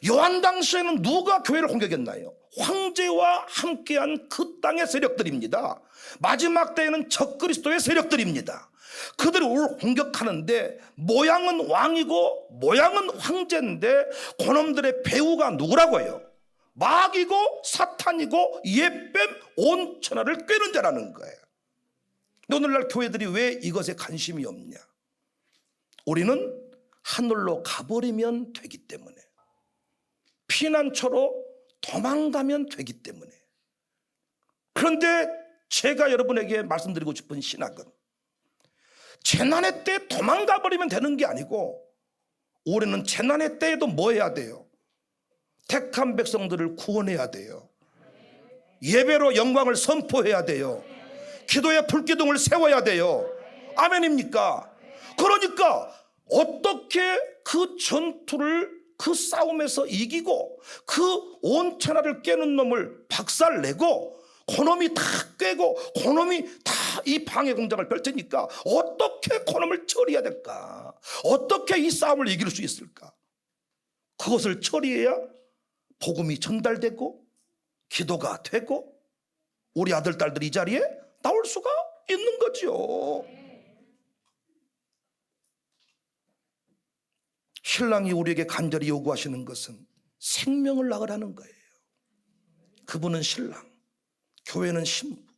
요한 당시에는 누가 교회를 공격했나요? 황제와 함께한 그 땅의 세력들입니다. 마지막 때에는 적그리스도의 세력들입니다. 그들을 공격하는데 모양은 왕이고 모양은 황제인데 그놈들의 배후가 누구라고요? 마귀고 사탄이고 옛뱀, 온 천하를 꿰는 자라는 거예요. 오늘날 교회들이 왜 이것에 관심이 없냐? 우리는 하늘로 가버리면 되기 때문에, 피난처로 도망가면 되기 때문에. 그런데 제가 여러분에게 말씀드리고 싶은 신학은 재난의 때 도망가 버리면 되는 게 아니고, 우리는 재난의 때에도 뭐 해야 돼요? 택한 백성들을 구원해야 돼요. 예배로 영광을 선포해야 돼요. 기도의 불기둥을 세워야 돼요. 아멘입니까? 그러니까 어떻게 그 전투를, 그 싸움에서 이기고 그 온 천하를 깨는 놈을 박살내고 그놈이 다 꿰고 그놈이 다 이 방해 공작을 펼치니까 어떻게 그놈을 처리해야 될까? 어떻게 이 싸움을 이길 수 있을까? 그것을 처리해야 복음이 전달되고 기도가 되고 우리 아들 딸들이 이 자리에 나올 수가 있는 거죠. 신랑이 우리에게 간절히 요구하시는 것은 생명을 낳으라는 거예요. 그분은 신랑, 교회는 신부.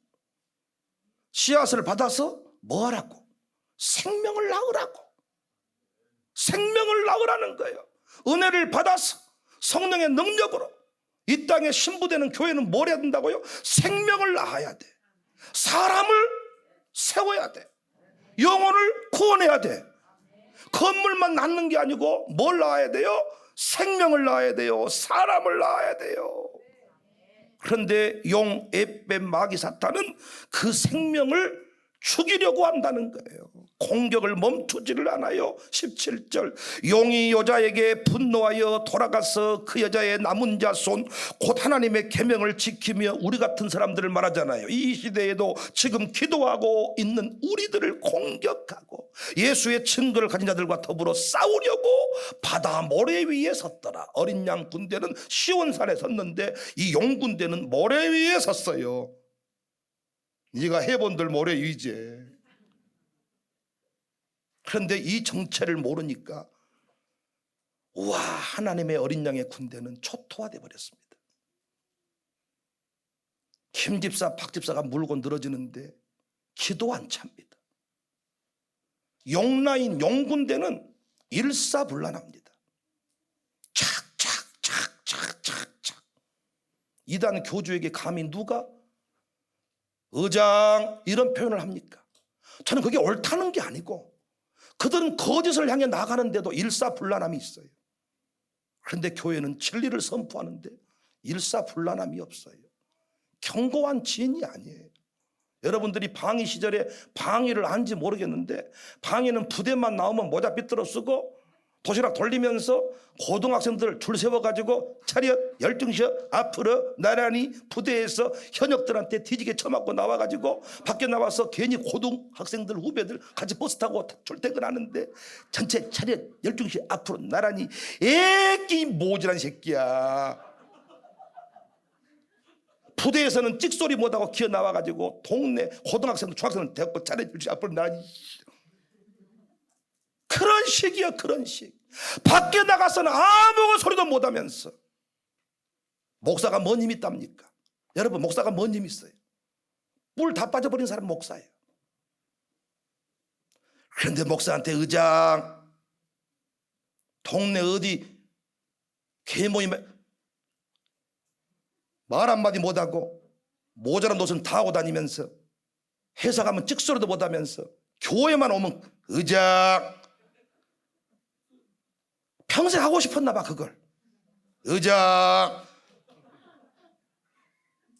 씨앗을 받아서 뭐 하라고? 생명을 낳으라고. 생명을 낳으라는 거예요. 은혜를 받아서 성령의 능력으로 이 땅에 신부되는 교회는 뭘 해야 된다고요? 생명을 낳아야 돼. 사람을 세워야 돼. 영혼을 구원해야 돼. 건물만 낳는 게 아니고 뭘 낳아야 돼요? 생명을 낳아야 돼요. 사람을 낳아야 돼요. 그런데 용, 앱뱀, 마귀, 사탄은 그 생명을 죽이려고 한다는 거예요. 공격을 멈추지를 않아요. 17절, 용이 여자에게 분노하여 돌아가서 그 여자의 남은 자손 곧 하나님의 계명을 지키며 우리 같은 사람들을 말하잖아요. 이 시대에도 지금 기도하고 있는 우리들을 공격하고 예수의 증거를 가진 자들과 더불어 싸우려고 바다 모래 위에 섰더라. 어린 양 군대는 시온산에 섰는데 이 용 군대는 모래 위에 섰어요. 네가 해본들 모래 위제. 그런데 이 정체를 모르니까 와, 하나님의 어린 양의 군대는 초토화돼 버렸습니다. 김 집사, 박 집사가 물고 늘어지는데 기도 안 찹니다. 용라인 용군대는 일사불란합니다. 착착착착착착. 이단 교주에게 감히 누가 의장 이런 표현을 합니까? 저는 그게 옳다는 게 아니고 그들은 거짓을 향해 나가는데도 일사불란함이 있어요. 그런데 교회는 진리를 선포하는데 일사불란함이 없어요. 견고한 진이 아니에요. 여러분들이 방위 시절에 방위를 안지 모르겠는데 방위는 부대만 나오면 모자 삐뚤어 쓰고 도시락 돌리면서 고등학생들 줄 세워가지고 차렷 열중셔 앞으로 나란히 부대에서 현역들한테 뒤지게 쳐맞고 나와가지고 밖에 나와서 괜히 고등학생들 후배들 같이 버스 타고 출퇴근하는데 전체 차렷 열중셔 앞으로 나란히. 애기 모질한 새끼야. 부대에서는 찍소리 못하고 기어 나와가지고 동네 고등학생들 중학생들 대고 차렷 열중셔 앞으로 나란히. 그런 식이야, 그런 식. 밖에 나가서는 아무 소리도 못하면서. 목사가 뭔 힘이 있답니까? 여러분, 목사가 뭔 힘이 있어요? 뿔 다 빠져버린 사람 목사예요. 그런데 목사한테 의장, 동네 어디 개모임에 말 한마디 못하고 모자란 옷은 다 하고 다니면서 회사 가면 찍소리도 못하면서 교회만 오면 의장, 평생 하고 싶었나 봐. 그걸 의장.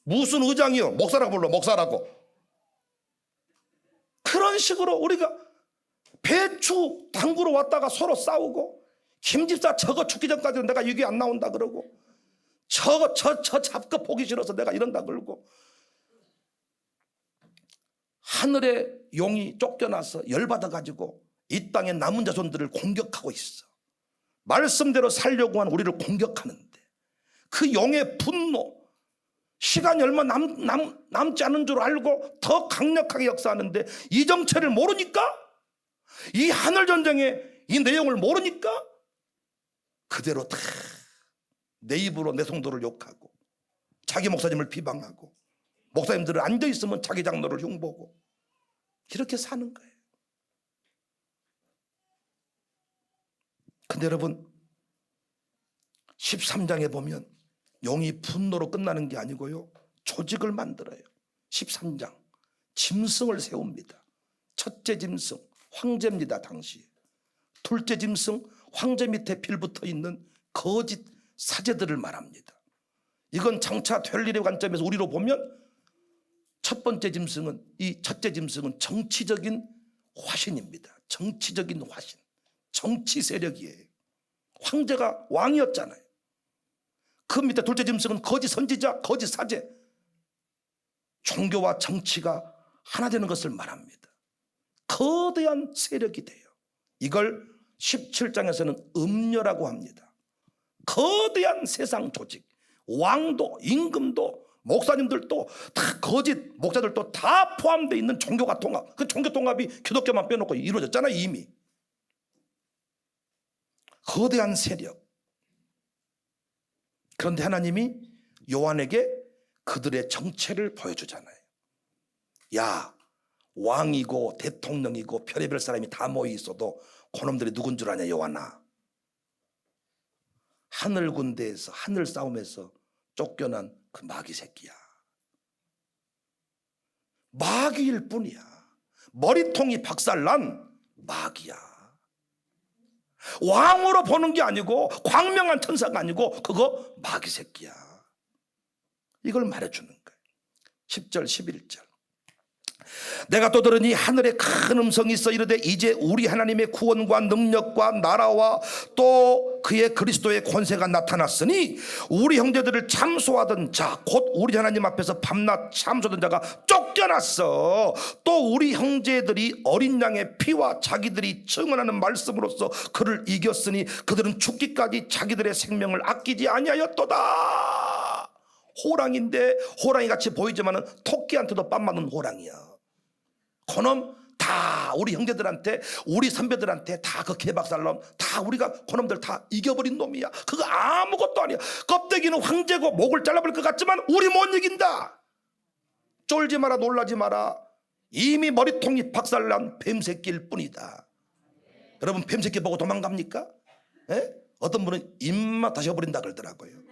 무슨 의장이요? 목사라고 불러. 목사라고. 그런 식으로 우리가 배추 담그러 왔다가 서로 싸우고, 김집사 저거 죽기 전까지는 내가 여기 안 나온다 그러고, 저 잡거 보기 싫어서 내가 이런다 그러고, 하늘의 용이 쫓겨나서 열받아가지고 이 땅의 남은 자손들을 공격하고 있어. 말씀대로 살려고 한 우리를 공격하는데, 그 용의 분노, 시간이 얼마 남지 않은 줄 알고 더 강력하게 역사하는데, 이 정체를 모르니까, 이 하늘전쟁의 이 내용을 모르니까 그대로 다 내 입으로 내 성도를 욕하고, 자기 목사님을 비방하고, 목사님들은 앉아있으면 자기 장로를 흉보고, 이렇게 사는 거예요. 근데 여러분, 13장에 보면 용이 분노로 끝나는 게 아니고요, 조직을 만들어요. 13장 짐승을 세웁니다. 첫째 짐승 황제입니다. 당시에. 둘째 짐승 황제 밑에 빌붙어 있는 거짓 사제들을 말합니다. 이건 장차 될 일의 관점에서 우리로 보면, 첫 번째 짐승은, 이 첫째 짐승은 정치적인 화신입니다. 정치적인 화신, 정치 세력이에요. 황제가 왕이었잖아요. 그 밑에 둘째 짐승은 거짓 선지자, 거짓 사제, 종교와 정치가 하나 되는 것을 말합니다. 거대한 세력이 돼요. 이걸 17장에서는 음녀라고 합니다. 거대한 세상 조직, 왕도, 임금도, 목사님들도 다, 거짓 목사들도 다 포함되어 있는 종교가 통합. 그 종교 통합이 기독교만 빼놓고 이루어졌잖아요. 이미. 거대한 세력. 그런데 하나님이 요한에게 그들의 정체를 보여주잖아요. 야, 왕이고 대통령이고 별의별 사람이 다 모여 있어도 그놈들이 누군 줄 아냐, 요한아? 하늘 군대에서, 하늘 싸움에서 쫓겨난 그 마귀 새끼야. 마귀일 뿐이야. 머리통이 박살난 마귀야. 왕으로 보는 게 아니고, 광명한 천사가 아니고, 그거 마귀 새끼야. 이걸 말해주는 거예요. 10절 11절. 내가 또 들으니 하늘에 큰 음성이 있어 이르되, 이제 우리 하나님의 구원과 능력과 나라와 또 그의 그리스도의 권세가 나타났으니 우리 형제들을 참소하던 자, 곧 우리 하나님 앞에서 밤낮 참소하던 자가 쫓겨났어. 또 우리 형제들이 어린 양의 피와 자기들이 증언하는 말씀으로써 그를 이겼으니 그들은 죽기까지 자기들의 생명을 아끼지 아니하였도다. 호랑인데, 호랑이같이 보이지만은 토끼한테도 뺨 맞는 호랑이야. 그놈 다 우리 형제들한테, 우리 선배들한테 다 그 개박살놈, 다 우리가 그놈들 다 이겨버린 놈이야. 그거 아무것도 아니야. 껍데기는 황제고 목을 잘라버릴 것 같지만 우리 못 이긴다. 쫄지 마라, 놀라지 마라. 이미 머리통이 박살난 뱀새끼일 뿐이다. 여러분, 뱀새끼 보고 도망갑니까? 에? 어떤 분은 입맛 다셔버린다 그러더라고요.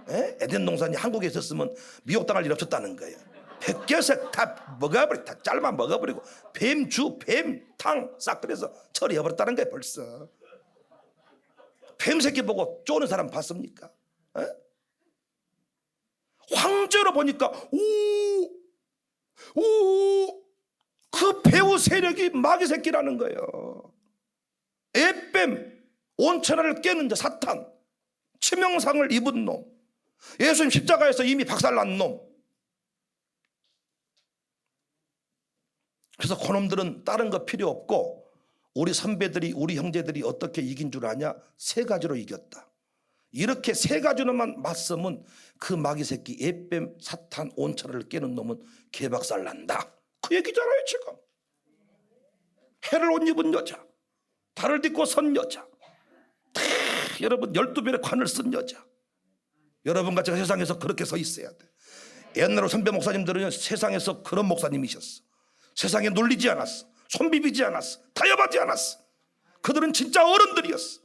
에덴 동산이 한국에 있었으면 미혹당할 일 없었다는 거예요. 백개색 다 먹어버리고, 다 잘라 먹어버리고, 뱀주, 뱀탕 싹 끓여서 처리해버렸다는 거예요. 벌써 뱀새끼 보고 쪼는 사람 봤습니까? 황제로 보니까 그 배우 세력이 마귀 새끼라는 거예요. 에뱀, 온천하를 깨는 자 사탄, 치명상을 입은 놈, 예수님 십자가에서 이미 박살난 놈. 그래서 그놈들은 다른 거 필요 없고, 우리 선배들이, 우리 형제들이 어떻게 이긴 줄 아냐? 세 가지로 이겼다. 이렇게 세 가지로만 맞서면 그 마귀 새끼 에뱀, 사탄, 온천을 깨는 놈은 개박살 난다. 그 얘기잖아요. 지금 해를 옷 입은 여자, 달을 딛고 선 여자, 여러분 12별의 관을 쓴 여자, 여러분같이 세상에서 그렇게 서 있어야 돼. 옛날에 선배 목사님들은 세상에서 그런 목사님이셨어. 세상에 놀리지 않았어. 손 비비지 않았어. 타협하지 않았어. 그들은 진짜 어른들이었어.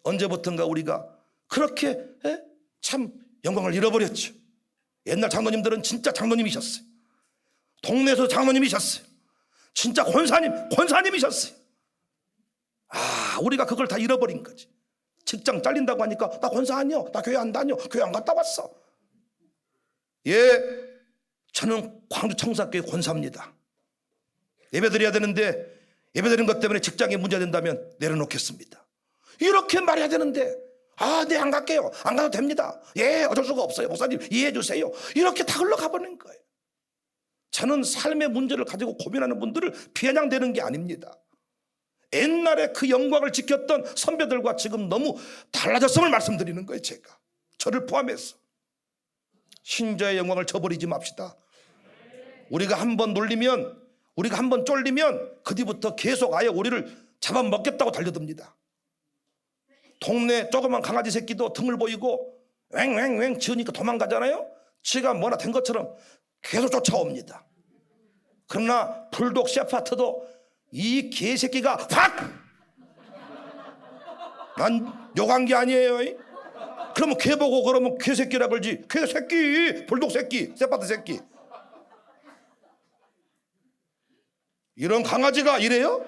언제부턴가 우리가 그렇게 참 영광을 잃어버렸죠. 옛날 장로님들은 진짜 장로님이셨어요. 동네에서 장로님이셨어요. 진짜 권사님이셨어요. 우리가 그걸 다 잃어버린 거지. 직장 잘린다고 하니까 나 권사 아니요, 나 교회 안 다녀, 교회 안 갔다 왔어. 저는 광주 청사교회 권사입니다. 예배 드려야 되는데 예배드리는 것 때문에 직장에 문제 된다면 내려놓겠습니다. 이렇게 말해야 되는데, 네, 안 갈게요. 안 가도 됩니다. 예, 어쩔 수가 없어요. 목사님 이해해 주세요. 이렇게 다 흘러가 버리는 거예요. 저는 삶의 문제를 가지고 고민하는 분들을 비아냥대는 게 아닙니다. 옛날에 그 영광을 지켰던 선배들과 지금 너무 달라졌음을 말씀드리는 거예요. 제가 저를 포함해서 신자의 영광을 저버리지 맙시다. 우리가 한번 놀리면, 우리가 한번 쫄리면 그 뒤부터 계속 아예 우리를 잡아먹겠다고 달려듭니다. 동네 조그만 강아지 새끼도 등을 보이고 왱왱왱 지으니까 도망가잖아요. 지가 뭐나 된 것처럼 계속 쫓아옵니다. 그러나 불독 셰파트도 이 개새끼가 확! 난 욕한 게 아니에요. 그러면 개 보고 그러면 개새끼라 그러지. 개새끼, 불독 새끼, 셰파트 새끼. 이런 강아지가 이래요?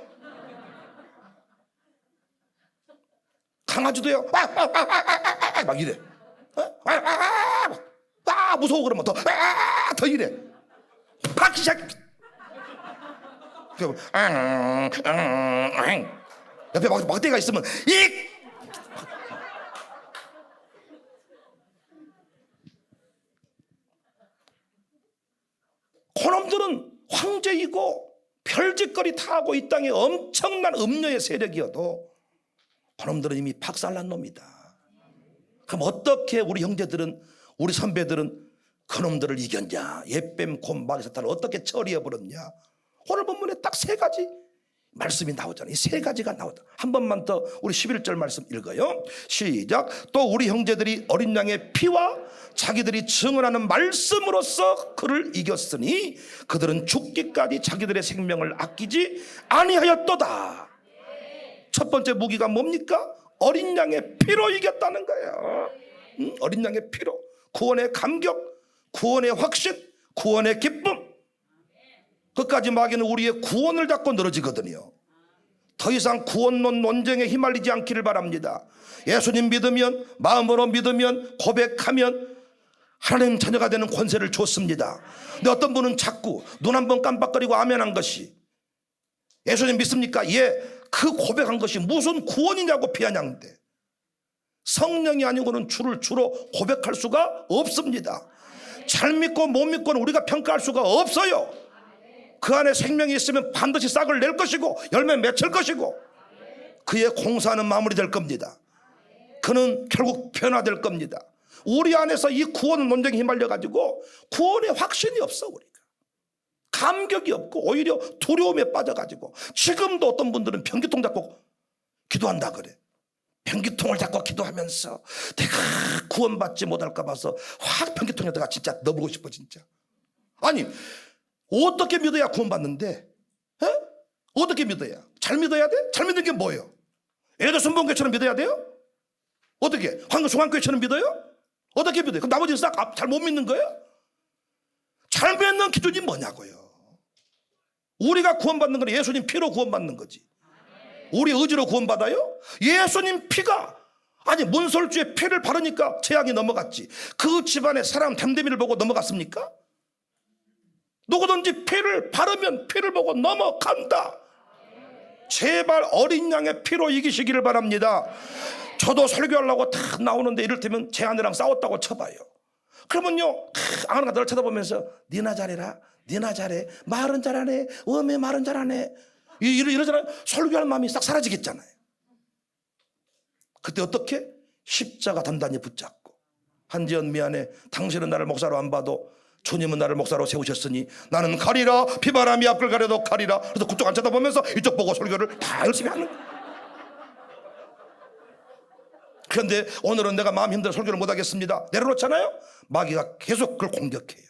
강아지도요. 막 이래. 무서워 그러면 더 이래. 바퀴 새끼. 옆에 막대가 있으면 그놈들은 황제이고 별짓거리 다 하고 이 땅에 엄청난 음녀의 세력이어도 그놈들은 이미 박살난 놈이다. 그럼 어떻게 우리 형제들은, 우리 선배들은 그놈들을 이겼냐? 예뱀 곰마귀 사탄을 어떻게 처리해버렸냐? 오늘 본문에 딱 세 가지 말씀이 나오잖아요. 이 세 가지가 나오다. 한 번만 더 우리 11절 말씀 읽어요. 시작. 또 우리 형제들이 어린 양의 피와 자기들이 증언하는 말씀으로써 그를 이겼으니 그들은 죽기까지 자기들의 생명을 아끼지 아니하였도다. 첫 번째 무기가 뭡니까? 어린 양의 피로 이겼다는 거예요. 어린 양의 피로. 구원의 감격, 구원의 확신, 구원의 기쁨. 끝까지 마귀는 우리의 구원을 잡고 늘어지거든요. 더 이상 구원론 논쟁에 휘말리지 않기를 바랍니다. 예수님 믿으면, 마음으로 믿으면, 고백하면 하나님 자녀가 되는 권세를 줬습니다. 근데 어떤 분은 자꾸 눈 한 번 깜빡거리고 아멘한 것이 예수님 믿습니까? 예. 그 고백한 것이 무슨 구원이냐고 비아냥대. 성령이 아니고는 주를 주로 고백할 수가 없습니다. 잘 믿고 못 믿고는 우리가 평가할 수가 없어요. 그 안에 생명이 있으면 반드시 싹을 낼 것이고 열매 맺을 것이고 그의 공사는 마무리될 겁니다. 그는 결국 변화될 겁니다. 우리 안에서 이 구원 논쟁에 휘말려가지고 구원의 확신이 없어. 우리가 감격이 없고 오히려 두려움에 빠져가지고 지금도 어떤 분들은 변기통 잡고 기도한다 그래. 변기통을 잡고 기도하면서 내가 구원받지 못할까 봐서 확 변기통에다가 진짜 넣어보고 싶어 진짜. 아니 어떻게 믿어야 구원받는데? 에? 어떻게 믿어야? 잘 믿어야 돼? 잘 믿는 게 뭐예요? 애도순복음교회처럼 믿어야 돼요? 어떻게? 황금중앙교회처럼 믿어요? 어떻게 믿어요? 그럼 나머지는 싹 잘 못 믿는 거예요? 잘 믿는 기준이 뭐냐고요. 우리가 구원받는 건 예수님 피로 구원받는 거지. 우리 의지로 구원받아요? 예수님 피가, 아니 문설주의 피를 바르니까 재앙이 넘어갔지. 그 집안의 사람 댐댐이를 보고 넘어갔습니까? 누구든지 피를 바르면 피를 보고 넘어간다. 제발 어린 양의 피로 이기시기를 바랍니다. 저도 설교하려고 딱 나오는데 이를테면 제 아내랑 싸웠다고 쳐봐요. 그러면요 아내가 너를 쳐다보면서 니나 잘해라, 니나 잘해, 말은 잘하네, 어메 말은 잘하네 이러잖아요. 설교할 마음이 싹 사라지겠잖아요. 그때 어떻게? 십자가 단단히 붙잡고, 한지연 미안해, 당신은 나를 목사로 안 봐도 주님은 나를 목사로 세우셨으니 나는 가리라, 비바람이 앞을 가려도 가리라. 그래서 그쪽 안 쳐다보면서 이쪽 보고 설교를 다 열심히 하는 거예요. 그런데 오늘은 내가 마음 힘들어 설교를 못하겠습니다, 내려놓잖아요. 마귀가 계속 그걸 공격해요.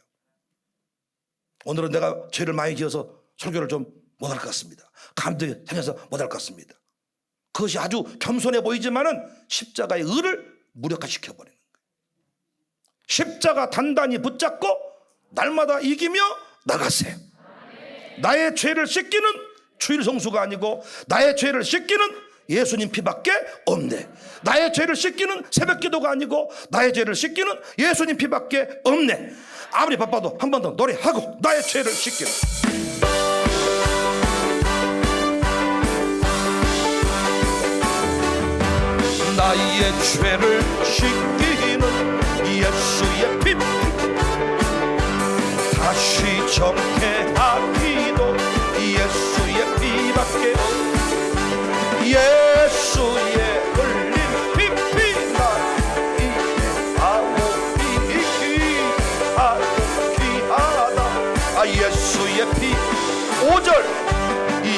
오늘은 내가 죄를 많이 지어서 설교를 좀 못할 것 같습니다, 감동이 생겨서 못할 것 같습니다. 그것이 아주 겸손해 보이지만은 십자가의 의를 무력화시켜버리는 거예요. 십자가 단단히 붙잡고 날마다 이기며 나가세요. 나의 죄를 씻기는 주일 성수가 아니고 나의 죄를 씻기는 예수님 피밖에 없네. 나의 죄를 씻기는 새벽기도가 아니고 나의 죄를 씻기는 예수님 피밖에 없네. 아무리 바빠도 한 번 더 노래하고 나의 죄를 씻기는 나의 죄를 씻기는 예수의 피 다시 정케하기도 예수의 피밖에 예수의 흘린 피피 나 이제 아오니 귀하다 예수의 피 5절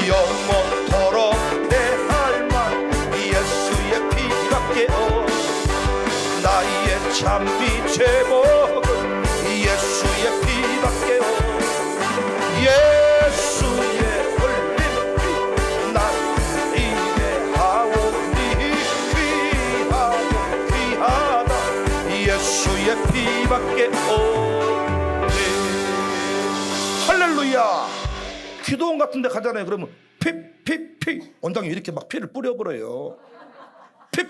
영원토록 내 할만 예수의 피밖에 나의 찬미 제목은 예수의 피밖에 예수의 흘린 피난 이제 하오니 귀하다 예수의 피밖에 없네. 할렐루야. 기도원 같은 데 가잖아요. 그러면 피 원장님 이렇게 막 피를 뿌려버려요. 피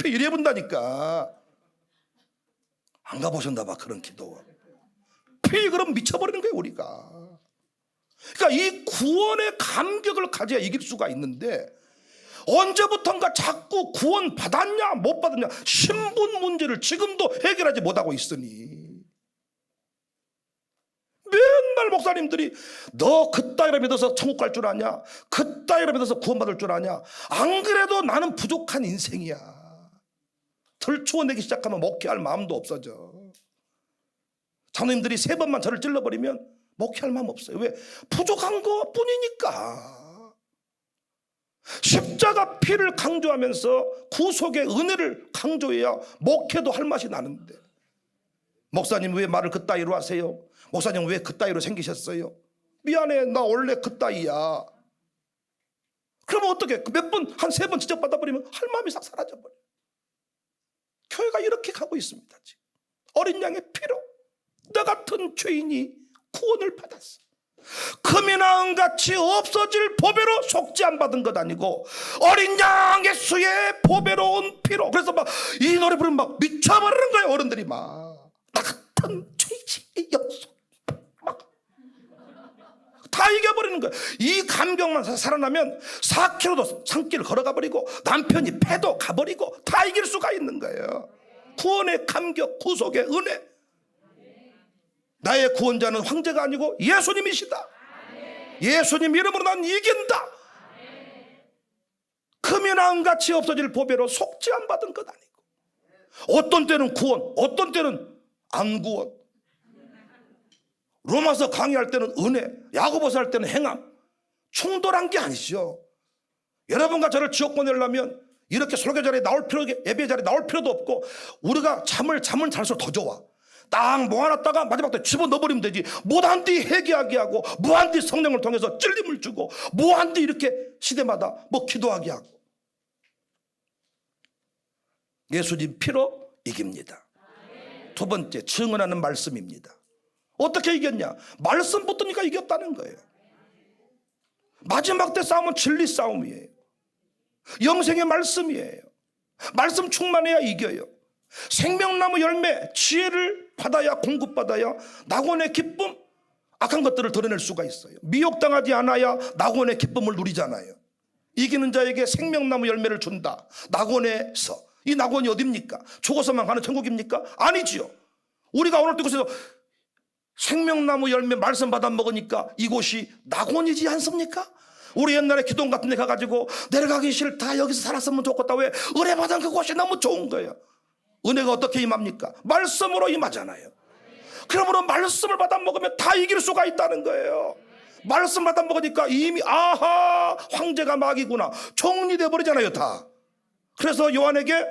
이래 본다니까. 안 가보셨나 봐 그런 기도원. 피 그럼 미쳐버리는 거예요 우리가. 그러니까 이 구원의 감격을 가져야 이길 수가 있는데 언제부턴가 자꾸 구원 받았냐 못 받았냐 신분 문제를 지금도 해결하지 못하고 있으니 맨날 목사님들이 너 그따위로 믿어서 천국 갈 줄 아냐? 그따위로 믿어서 구원받을 줄 아냐? 안 그래도 나는 부족한 인생이야. 덜추어내기 시작하면 목회할 마음도 없어져. 장로님들이 3번만 저를 찔러버리면 목회할 마음 없어요. 왜? 부족한 것 뿐이니까. 십자가 피를 강조하면서 구속의 은혜를 강조해야 목회도 할 맛이 나는데 목사님 왜 말을 그따위로 하세요? 목사님 왜 그따위로 생기셨어요? 미안해 나 원래 그따위야. 그러면 어떻게 몇 번 한 3번 지적받아버리면 할 마음이 싹 사라져버려. 교회가 이렇게 가고 있습니다. 지금 어린 양의 피로 나 같은 죄인이 구원을 받았어. 금이나 은같이 없어질 보배로 속지 안 받은 것 아니고 어린 양 예수의 보배로운 피로. 그래서 막 이 노래 부르면 막 미쳐버리는 거예요. 어른들이 막 나 같은 죄인의 영속 다 이겨버리는 거예요. 이 감격만 살아나면 4km도 산길을 걸어가 버리고 남편이 패도 가버리고 다 이길 수가 있는 거예요. 구원의 감격, 구속의 은혜. 나의 구원자는 황제가 아니고 예수님이시다. 예수님 이름으로 난 이긴다. 금이나 은같이 없어질 보배로 속지 안 받은 것 아니고 어떤 때는 구원, 어떤 때는 안 구원. 로마서 강의할 때는 은혜, 야고보서 할 때는 행함. 충돌한 게 아니죠. 여러분과 저를 지옥 보내려면 이렇게 설교 자리에 나올 필요, 예배 자리에 나올 필요도 없고 우리가 잠을 잘수록 더 좋아. 딱 모아놨다가 마지막 때 집어넣어버리면 되지. 무한히 회개하게 하고 무한히 성령을 통해서 찔림을 주고 무한히 이렇게 시대마다 뭐 기도하게 하고. 예수님 피로 이깁니다. 두 번째, 증언하는 말씀입니다. 어떻게 이겼냐? 말씀 붙으니까 이겼다는 거예요. 마지막 때 싸움은 진리 싸움이에요. 영생의 말씀이에요. 말씀 충만해야 이겨요. 생명나무 열매, 지혜를 받아야, 공급받아야 낙원의 기쁨, 악한 것들을 드러낼 수가 있어요. 미혹당하지 않아야 낙원의 기쁨을 누리잖아요. 이기는 자에게 생명나무 열매를 준다. 낙원에서. 이 낙원이 어딥니까? 죽어서만 가는 천국입니까? 아니지요. 우리가 오늘 이곳에서 생명나무 열매 말씀 받아 먹으니까 이곳이 낙원이지 않습니까? 우리 옛날에 기도원 같은 데 가가지고 내려가기 싫다, 여기서 살았으면 좋겠다. 왜? 은혜 받은 그곳이 너무 좋은 거예요. 은혜가 어떻게 임합니까? 말씀으로 임하잖아요. 그러므로 말씀을 받아 먹으면 다 이길 수가 있다는 거예요. 말씀 받아 먹으니까 이미 아하, 황제가 막이구나, 정리돼 버리잖아요 다. 그래서 요한에게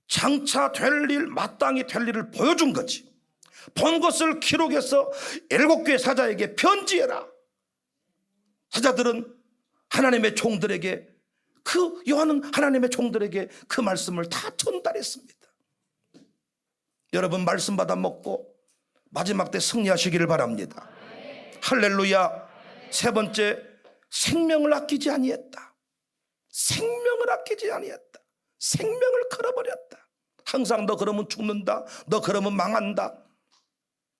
장차 될 일, 마땅히 될 일을 보여준 거지. 본 것을 기록해서 7교회 사자에게 편지해라. 사자들은 하나님의 종들에게, 그 요한은 하나님의 종들에게 그 말씀을 다 전달했습니다. 여러분 말씀 받아 먹고 마지막 때 승리하시기를 바랍니다. 할렐루야. 세 번째, 생명을 아끼지 아니했다. 생명을 아끼지 아니했다. 생명을 걸어버렸다. 항상 너 그러면 죽는다, 너 그러면 망한다.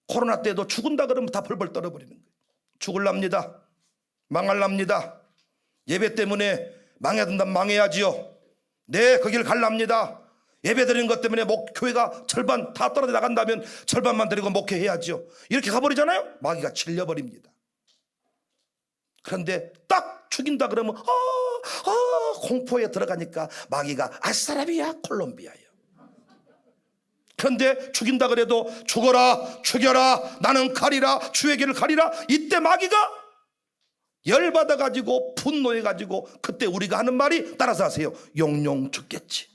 코로나 때도 죽은다 그러면 다 벌벌 떨어버리는 거예요. 죽을랍니다. 망할랍니다. 예배 때문에 망해야 된다면 망해야지요. 네, 거길 갈랍니다. 예배 드리는 것 때문에 교회가 절반 다 떨어져 나간다면 절반만 드리고 목회해야죠. 이렇게 가버리잖아요. 마귀가 질려버립니다. 그런데 딱 죽인다 그러면 공포에 들어가니까 마귀가 아싸라비아 콜롬비아예요. 그런데 죽인다 그래도 죽어라, 죽여라, 나는 가리라, 주의 길을 가리라. 이때 마귀가 열받아가지고 분노해가지고 그때 우리가 하는 말이, 따라서 하세요. 용용 죽겠지.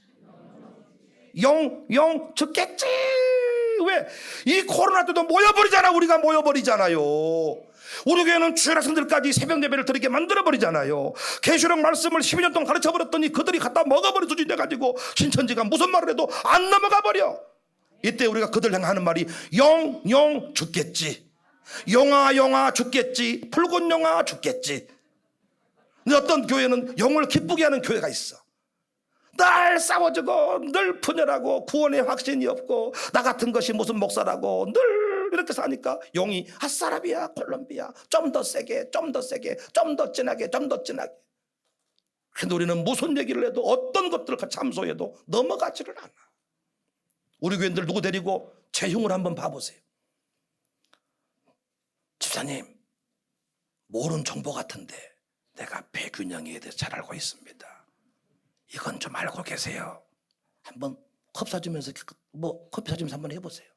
용 죽겠지. 왜? 이 코로나 때도 모여버리잖아. 우리가 모여버리잖아요. 우리 교회는 주일 학생들까지 새벽 예배를 드리게 만들어버리잖아요. 계시록 말씀을 12년 동안 가르쳐버렸더니 그들이 갖다 먹어버린 수준이 돼가지고 신천지가 무슨 말을 해도 안 넘어가 버려. 이때 우리가 그들 향하는 말이 용 죽겠지. 용아 죽겠지. 붉은 용아 죽겠지. 근데 어떤 교회는 용을 기쁘게 하는 교회가 있어. 늘 싸워주고 늘 분열하고 구원의 확신이 없고 나 같은 것이 무슨 목사라고 늘 이렇게 사니까 용이 아싸라비아 콜롬비아, 좀 더 세게, 좀 더 세게, 좀 더 진하게, 좀 더 진하게. 근데 우리는 무슨 얘기를 해도 어떤 것들을 참소해도 넘어가지를 않아. 우리 교인들 누구 데리고 제 흉을 한번 봐보세요. 집사님, 모르는 정보 같은데 내가 폐균형에 대해서 잘 알고 있습니다. 이건 좀 알고 계세요. 한번 커피 사주면서 한번 해보세요.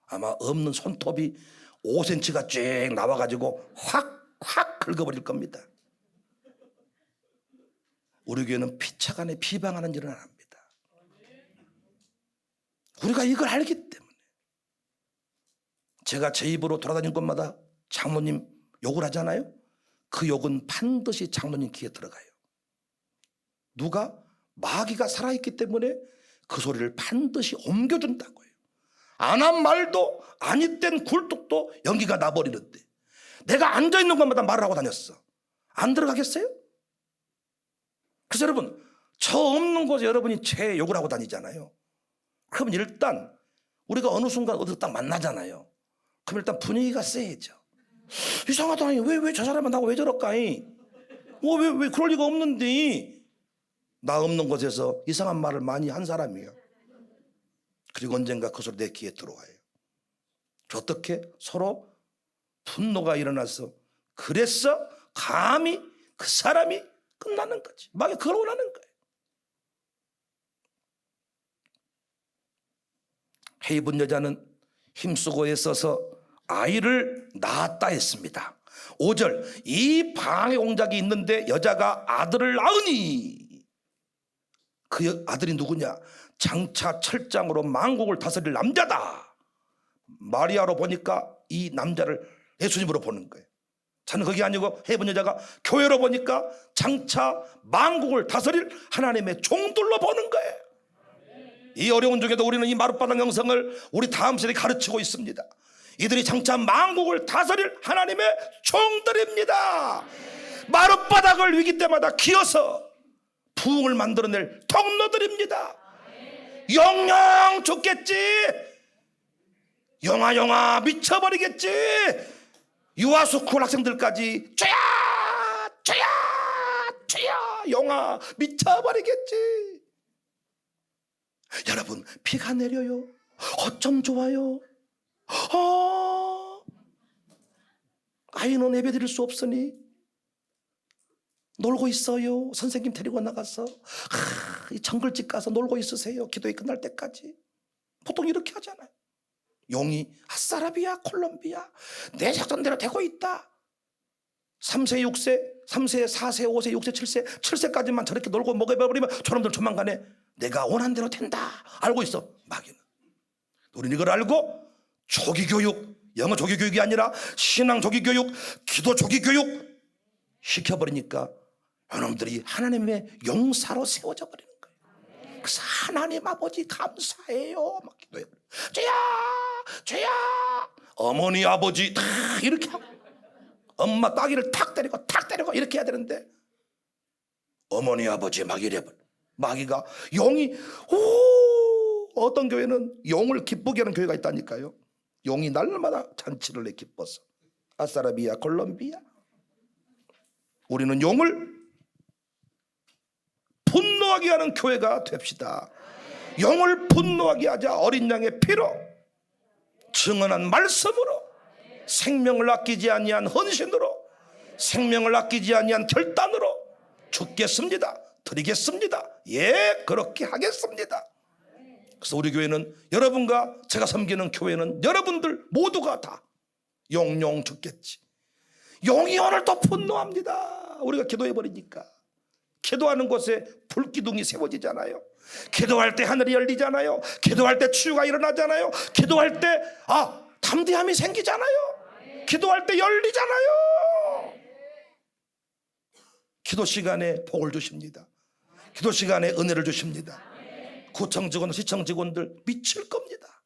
아마 없는 손톱이 5cm가 쭉 나와가지고 확 긁어버릴 겁니다. 우리 교회는 피차간에 비방하는 일은 안 합니다. 우리가 이걸 알기 때문에. 제가 제 입으로 돌아다닌 곳마다 장로님 욕을 하잖아요. 그 욕은 반드시 장로님 귀에 들어가요. 누가? 마귀가 살아있기 때문에 그 소리를 반드시 옮겨준다고요. 안 한 말도 아니 땐 굴뚝도 연기가 나버리는데 내가 앉아있는 것마다 말을 하고 다녔어. 안 들어가겠어요? 그래서 여러분, 저 없는 곳에 여러분이 제 욕을 하고 다니잖아요. 그러면 일단 우리가 어느 순간 어디서 딱 만나잖아요. 그럼 일단 분위기가 세죠. 이상하다니, 왜 저 사람은 나하고 왜 저럴까이? 왜 그럴 리가 없는데. 나 없는 곳에서 이상한 말을 많이 한 사람이에요. 그리고 언젠가 그 소리 내 귀에 들어와요. 어떻게? 서로 분노가 일어나서 그래서 감히 그 사람이 끝나는 거지. 마귀가 그걸 원하는 거예요. 헤이븐 여자는 힘쓰고 애써서 아이를 낳았다 했습니다. 5절, 이 방해 공작이 있는데 여자가 아들을 낳으니, 그 아들이 누구냐? 장차 철장으로 만국을 다스릴 남자다. 마리아로 보니까 이 남자를 예수님으로 보는 거예요. 저는 그게 아니고 헤이븐 여자가 교회로 보니까 장차 만국을 다스릴 하나님의 종들로 보는 거예요. 이 어려운 중에도 우리는 이 마룻바닥 영성을 우리 다음 세대에 가르치고 있습니다. 이들이 장차 만국을 다스릴 하나님의 종들입니다. 마룻바닥을 위기 때마다 기어서 부흥을 만들어낼 통로들입니다. 영영 죽겠지. 영아 미쳐버리겠지. 유아스쿨 학생들까지 죄야 영아 미쳐버리겠지. 여러분, 비가 내려요. 어쩜 좋아요. 아이는 예배 드릴 수 없으니 놀고 있어요. 선생님 데리고 나가서 이 정글집 가서 놀고 있으세요. 기도회 끝날 때까지. 보통 이렇게 하잖아요. 용이 아싸라비아 콜롬비아 내 작전대로 되고 있다. 3세 6세 3세 4세 5세 6세 7세 7세까지만 저렇게 놀고 먹여버리면 저놈들 조만간에 내가 원한 대로 된다. 알고 있어, 마귀는. 우리는 이걸 알고 조기교육, 영어 조기교육이 아니라 신앙 조기교육, 기도 조기교육 시켜버리니까 여러분들이 하나님의 용사로 세워져 버리는 거예요. 그래서 하나님 아버지 감사해요 막 기도해요. 죄야 어머니 아버지 다 이렇게 하고, 엄마 따귀를 탁 때리고 이렇게 해야 되는데 어머니 아버지 막 이래버려. 마귀가 용이 어떤 교회는 용을 기쁘게 하는 교회가 있다니까요. 용이 날마다 잔치를 내 기뻐서. 아싸라비아 콜롬비아. 우리는 용을 분노하게 하는 교회가 됩시다. 영을 분노하게 하자. 어린 양의 피로, 증언한 말씀으로, 생명을 아끼지 아니한 헌신으로, 생명을 아끼지 아니한 결단으로 죽겠습니다, 드리겠습니다, 예 그렇게 하겠습니다. 그래서 우리 교회는, 여러분과 제가 섬기는 교회는 여러분들 모두가 다 영영 죽겠지. 영이 오늘 또 분노합니다. 우리가 기도해버리니까. 기도하는 곳에 불기둥이 세워지잖아요. 기도할 때 하늘이 열리잖아요. 기도할 때 치유가 일어나잖아요. 기도할 때 담대함이 생기잖아요. 기도할 때 열리잖아요. 기도 시간에 복을 주십니다. 기도 시간에 은혜를 주십니다. 구청 직원, 시청 직원들 미칠 겁니다.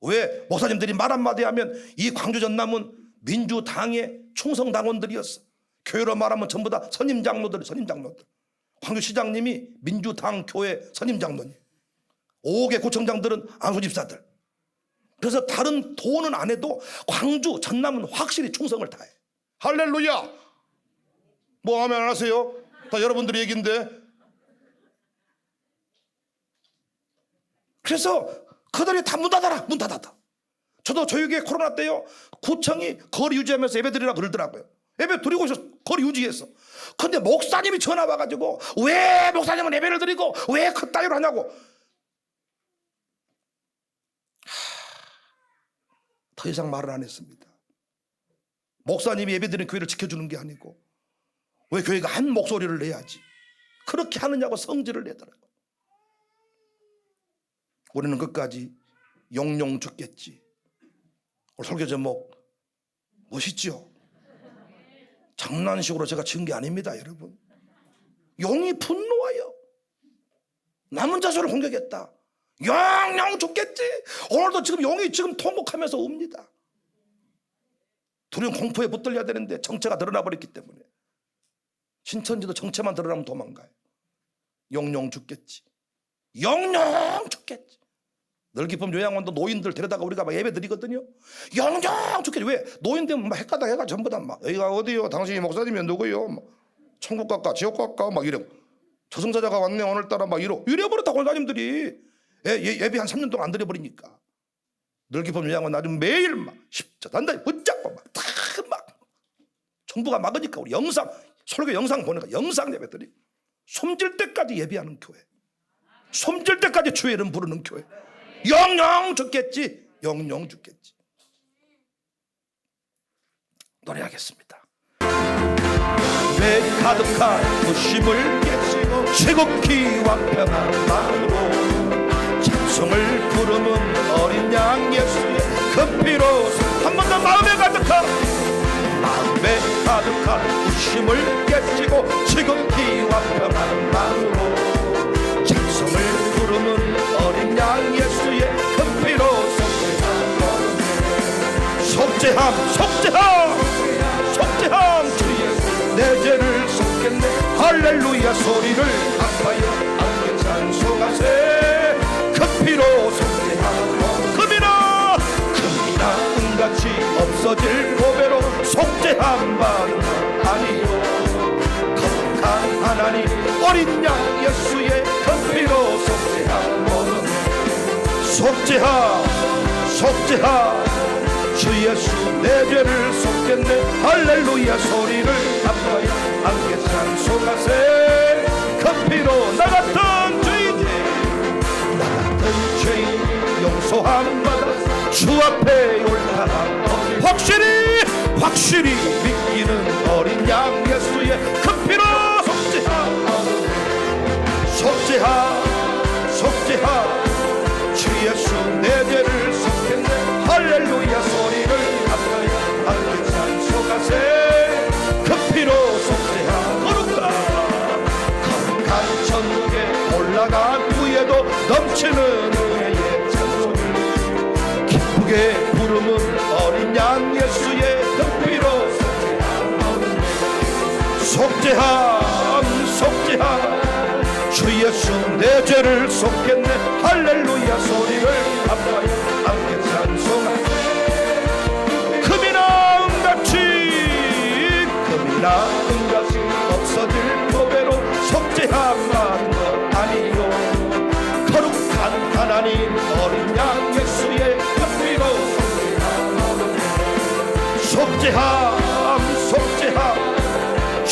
왜? 목사님들이 말 한마디 하면, 이 광주 전남은 민주당의 충성당원들이었어. 교회로 말하면 전부 다 선임장로들. 광주시장님이 민주당 교회 선임장로님, 5개 구청장들은 안수집사들. 그래서 다른 도는 안 해도 광주 전남은 확실히 충성을 다해. 할렐루야. 뭐 하면 안 하세요? 다 여러분들의 얘기인데. 그래서 그들이 다 문 닫아라, 문 닫아. 저도 저에게 코로나 때요, 구청이 거리 유지하면서 예배 드리라 그러더라고요. 예배 드리고 있어, 거리 유지해서. 근데 목사님이 전화 와가지고, 왜 목사님은 예배를 드리고 왜 그따위로 하냐고. 더 이상 말을 안 했습니다. 목사님이 예배 드리는 교회를 지켜주는 게 아니고, 왜 교회가 한 목소리를 내야지, 그렇게 하느냐고 성질을 내더라고요. 우리는 끝까지 영영 죽겠지. 오늘 설교 제목 멋있죠? 장난식으로 제가 지은 게 아닙니다, 여러분. 영이 분노하여 남은 자손을 공격했다. 영영 죽겠지. 오늘도 지금 영이 지금 통곡하면서 옵니다. 두려운 공포에 붙들려야 되는데 정체가 드러나 버렸기 때문에. 신천지도 정체만 드러나면 도망가요. 영영 죽겠지. 영영 죽겠지. 늘기쁨 요양원도 노인들 데려다가 우리가 막 예배 드리거든요. 영영 죽겠지. 왜? 노인 되면 막 헷가닥 해가 전부 다 막, 여기가 어디요? 당신이 목사님이 누구요? 막 천국 갈까 지옥 갈까 막 이래. 저승사자가 왔네 오늘따라 막 이래버렸다. 권사님들이 예배 한 3년 동안 안 드려버리니까. 늘기쁨 요양원 아주 매일 막 십자 단단히 붙잡고 막 정부가 막으니까 우리 영상, 설교 영상 보내가 영상 예배 드리, 숨질 때까지 예배하는 교회, 숨질 때까지 주의 이름 부르는 교회. 영영 죽겠지. 영영 죽겠지. 노래하겠습니다. 내 가득한 부심을 깨치고 지극히 완벽한 마음으로 찬송을 부르는 어린 양 예수의 그 피로, 한 번 더 마음에 가득한 부심을 깨치고 지극히 완벽한 마음으로 찬송을 부르는 어린 양 예수의 그 피로 속죄함 주의 내 죄를 속겠네. 할렐루야 소리를 아파요 함께 찬송하세. 그 피로 속죄함, 금이나 은같이 없어질 보배로 속죄함 바는 아니요. 거룩한 하나님 어린 양 예수의 그 피로 속죄하 주 예수 내 죄를 속겠네. 할렐루야 소리를 아파요 함께 찬송하세. 그 피로 나 같은 죄인 용서함 받아 주 앞에 올라가 확실히 믿기는 어린 양 예수의 그 피로 속죄하 주 예수 내 죄를 속겠네. 할렐루야 소리를 아파요 함께 찬송하세. 그 피로 속죄하 거룩한 천국에 올라간 후에도 넘치는 은혜의 찬송을 기쁘게 부르는 어린 양 예수의 그 피로 속죄하 주 예수 내 죄를 속겠네. 할렐루야 소리를 아파요 함께 찬송하세. 금이나 은같이 없어질 보배로 속죄함 받는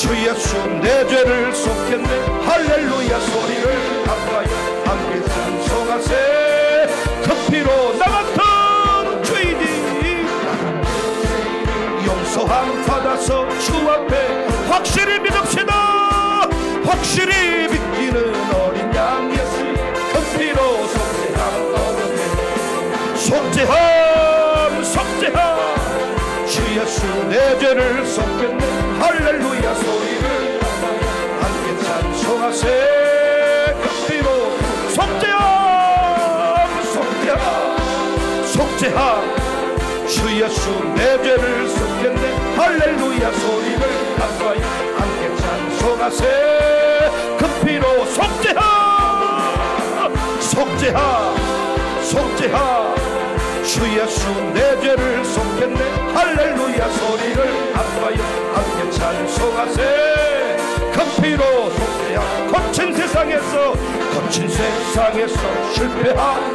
주 예수 내 죄를 속겠네. 할렐루야 소리를 아파요 함께 찬송하세. 그 피로 나 같은 죄인이 용서함 받아서 주 앞에 확실히 믿읍시다. 확실히 믿기는 어린 양 예수 그 피로 속죄함 얻었네. 속죄함 속죄함 주 예수 내 죄를 속겠네. 할렐루야 소리를 함께 찬송하세. 그 피로 속죄함 속죄함 속죄함 주 예수 내 죄를 속겠네. 할렐루야 소리를 가까이 함께 찬송하세. 그 피로 속죄함 속죄함 속죄함 주 예수 내 죄를 속겠네. 할렐루야 소리를 가까이 함께 찬송하세. 그 피로 속죄함 거친 세상에서 실패한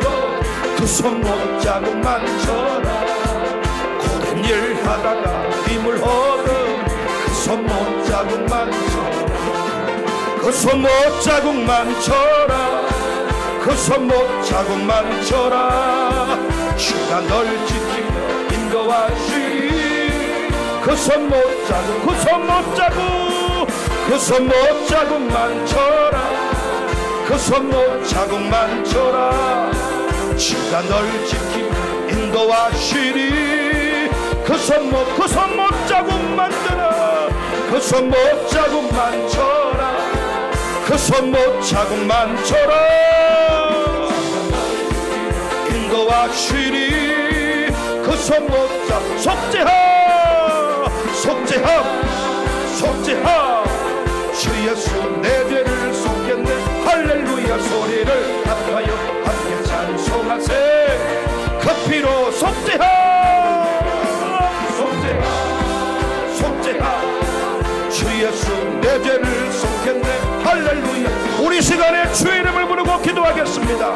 그 손목 자국만 쳐라. 고된 일 하다가 힘을 얻은 그 손목 자국만 쳐라. 그 손목 자국만 쳐라. 그 손목 자국만 쳐라. 주가 널 지키며 인도하시리. 그 손목 자국 그 손목 자국 그 손목 자국만 쳐라. 그 손목 자국만 쳐라. 주가 널 지키며 인도하시리. 그 손목 자국만 쳐라. 그 손목 자국만 쳐라. 그 손목 자국만 쳐라. 인도하시리. 그 손목 자국 속죄함 속죄함 속죄함 주 예수 내 죄를 속겠네. 할렐루야 소리를 합하여 함께 찬송하세. 그 피로 속죄함 속죄함 속죄함 주 예수 내 죄를 속겠네. 할렐루야. 우리 시간에 주의 이름을 부르고 기도하겠습니다.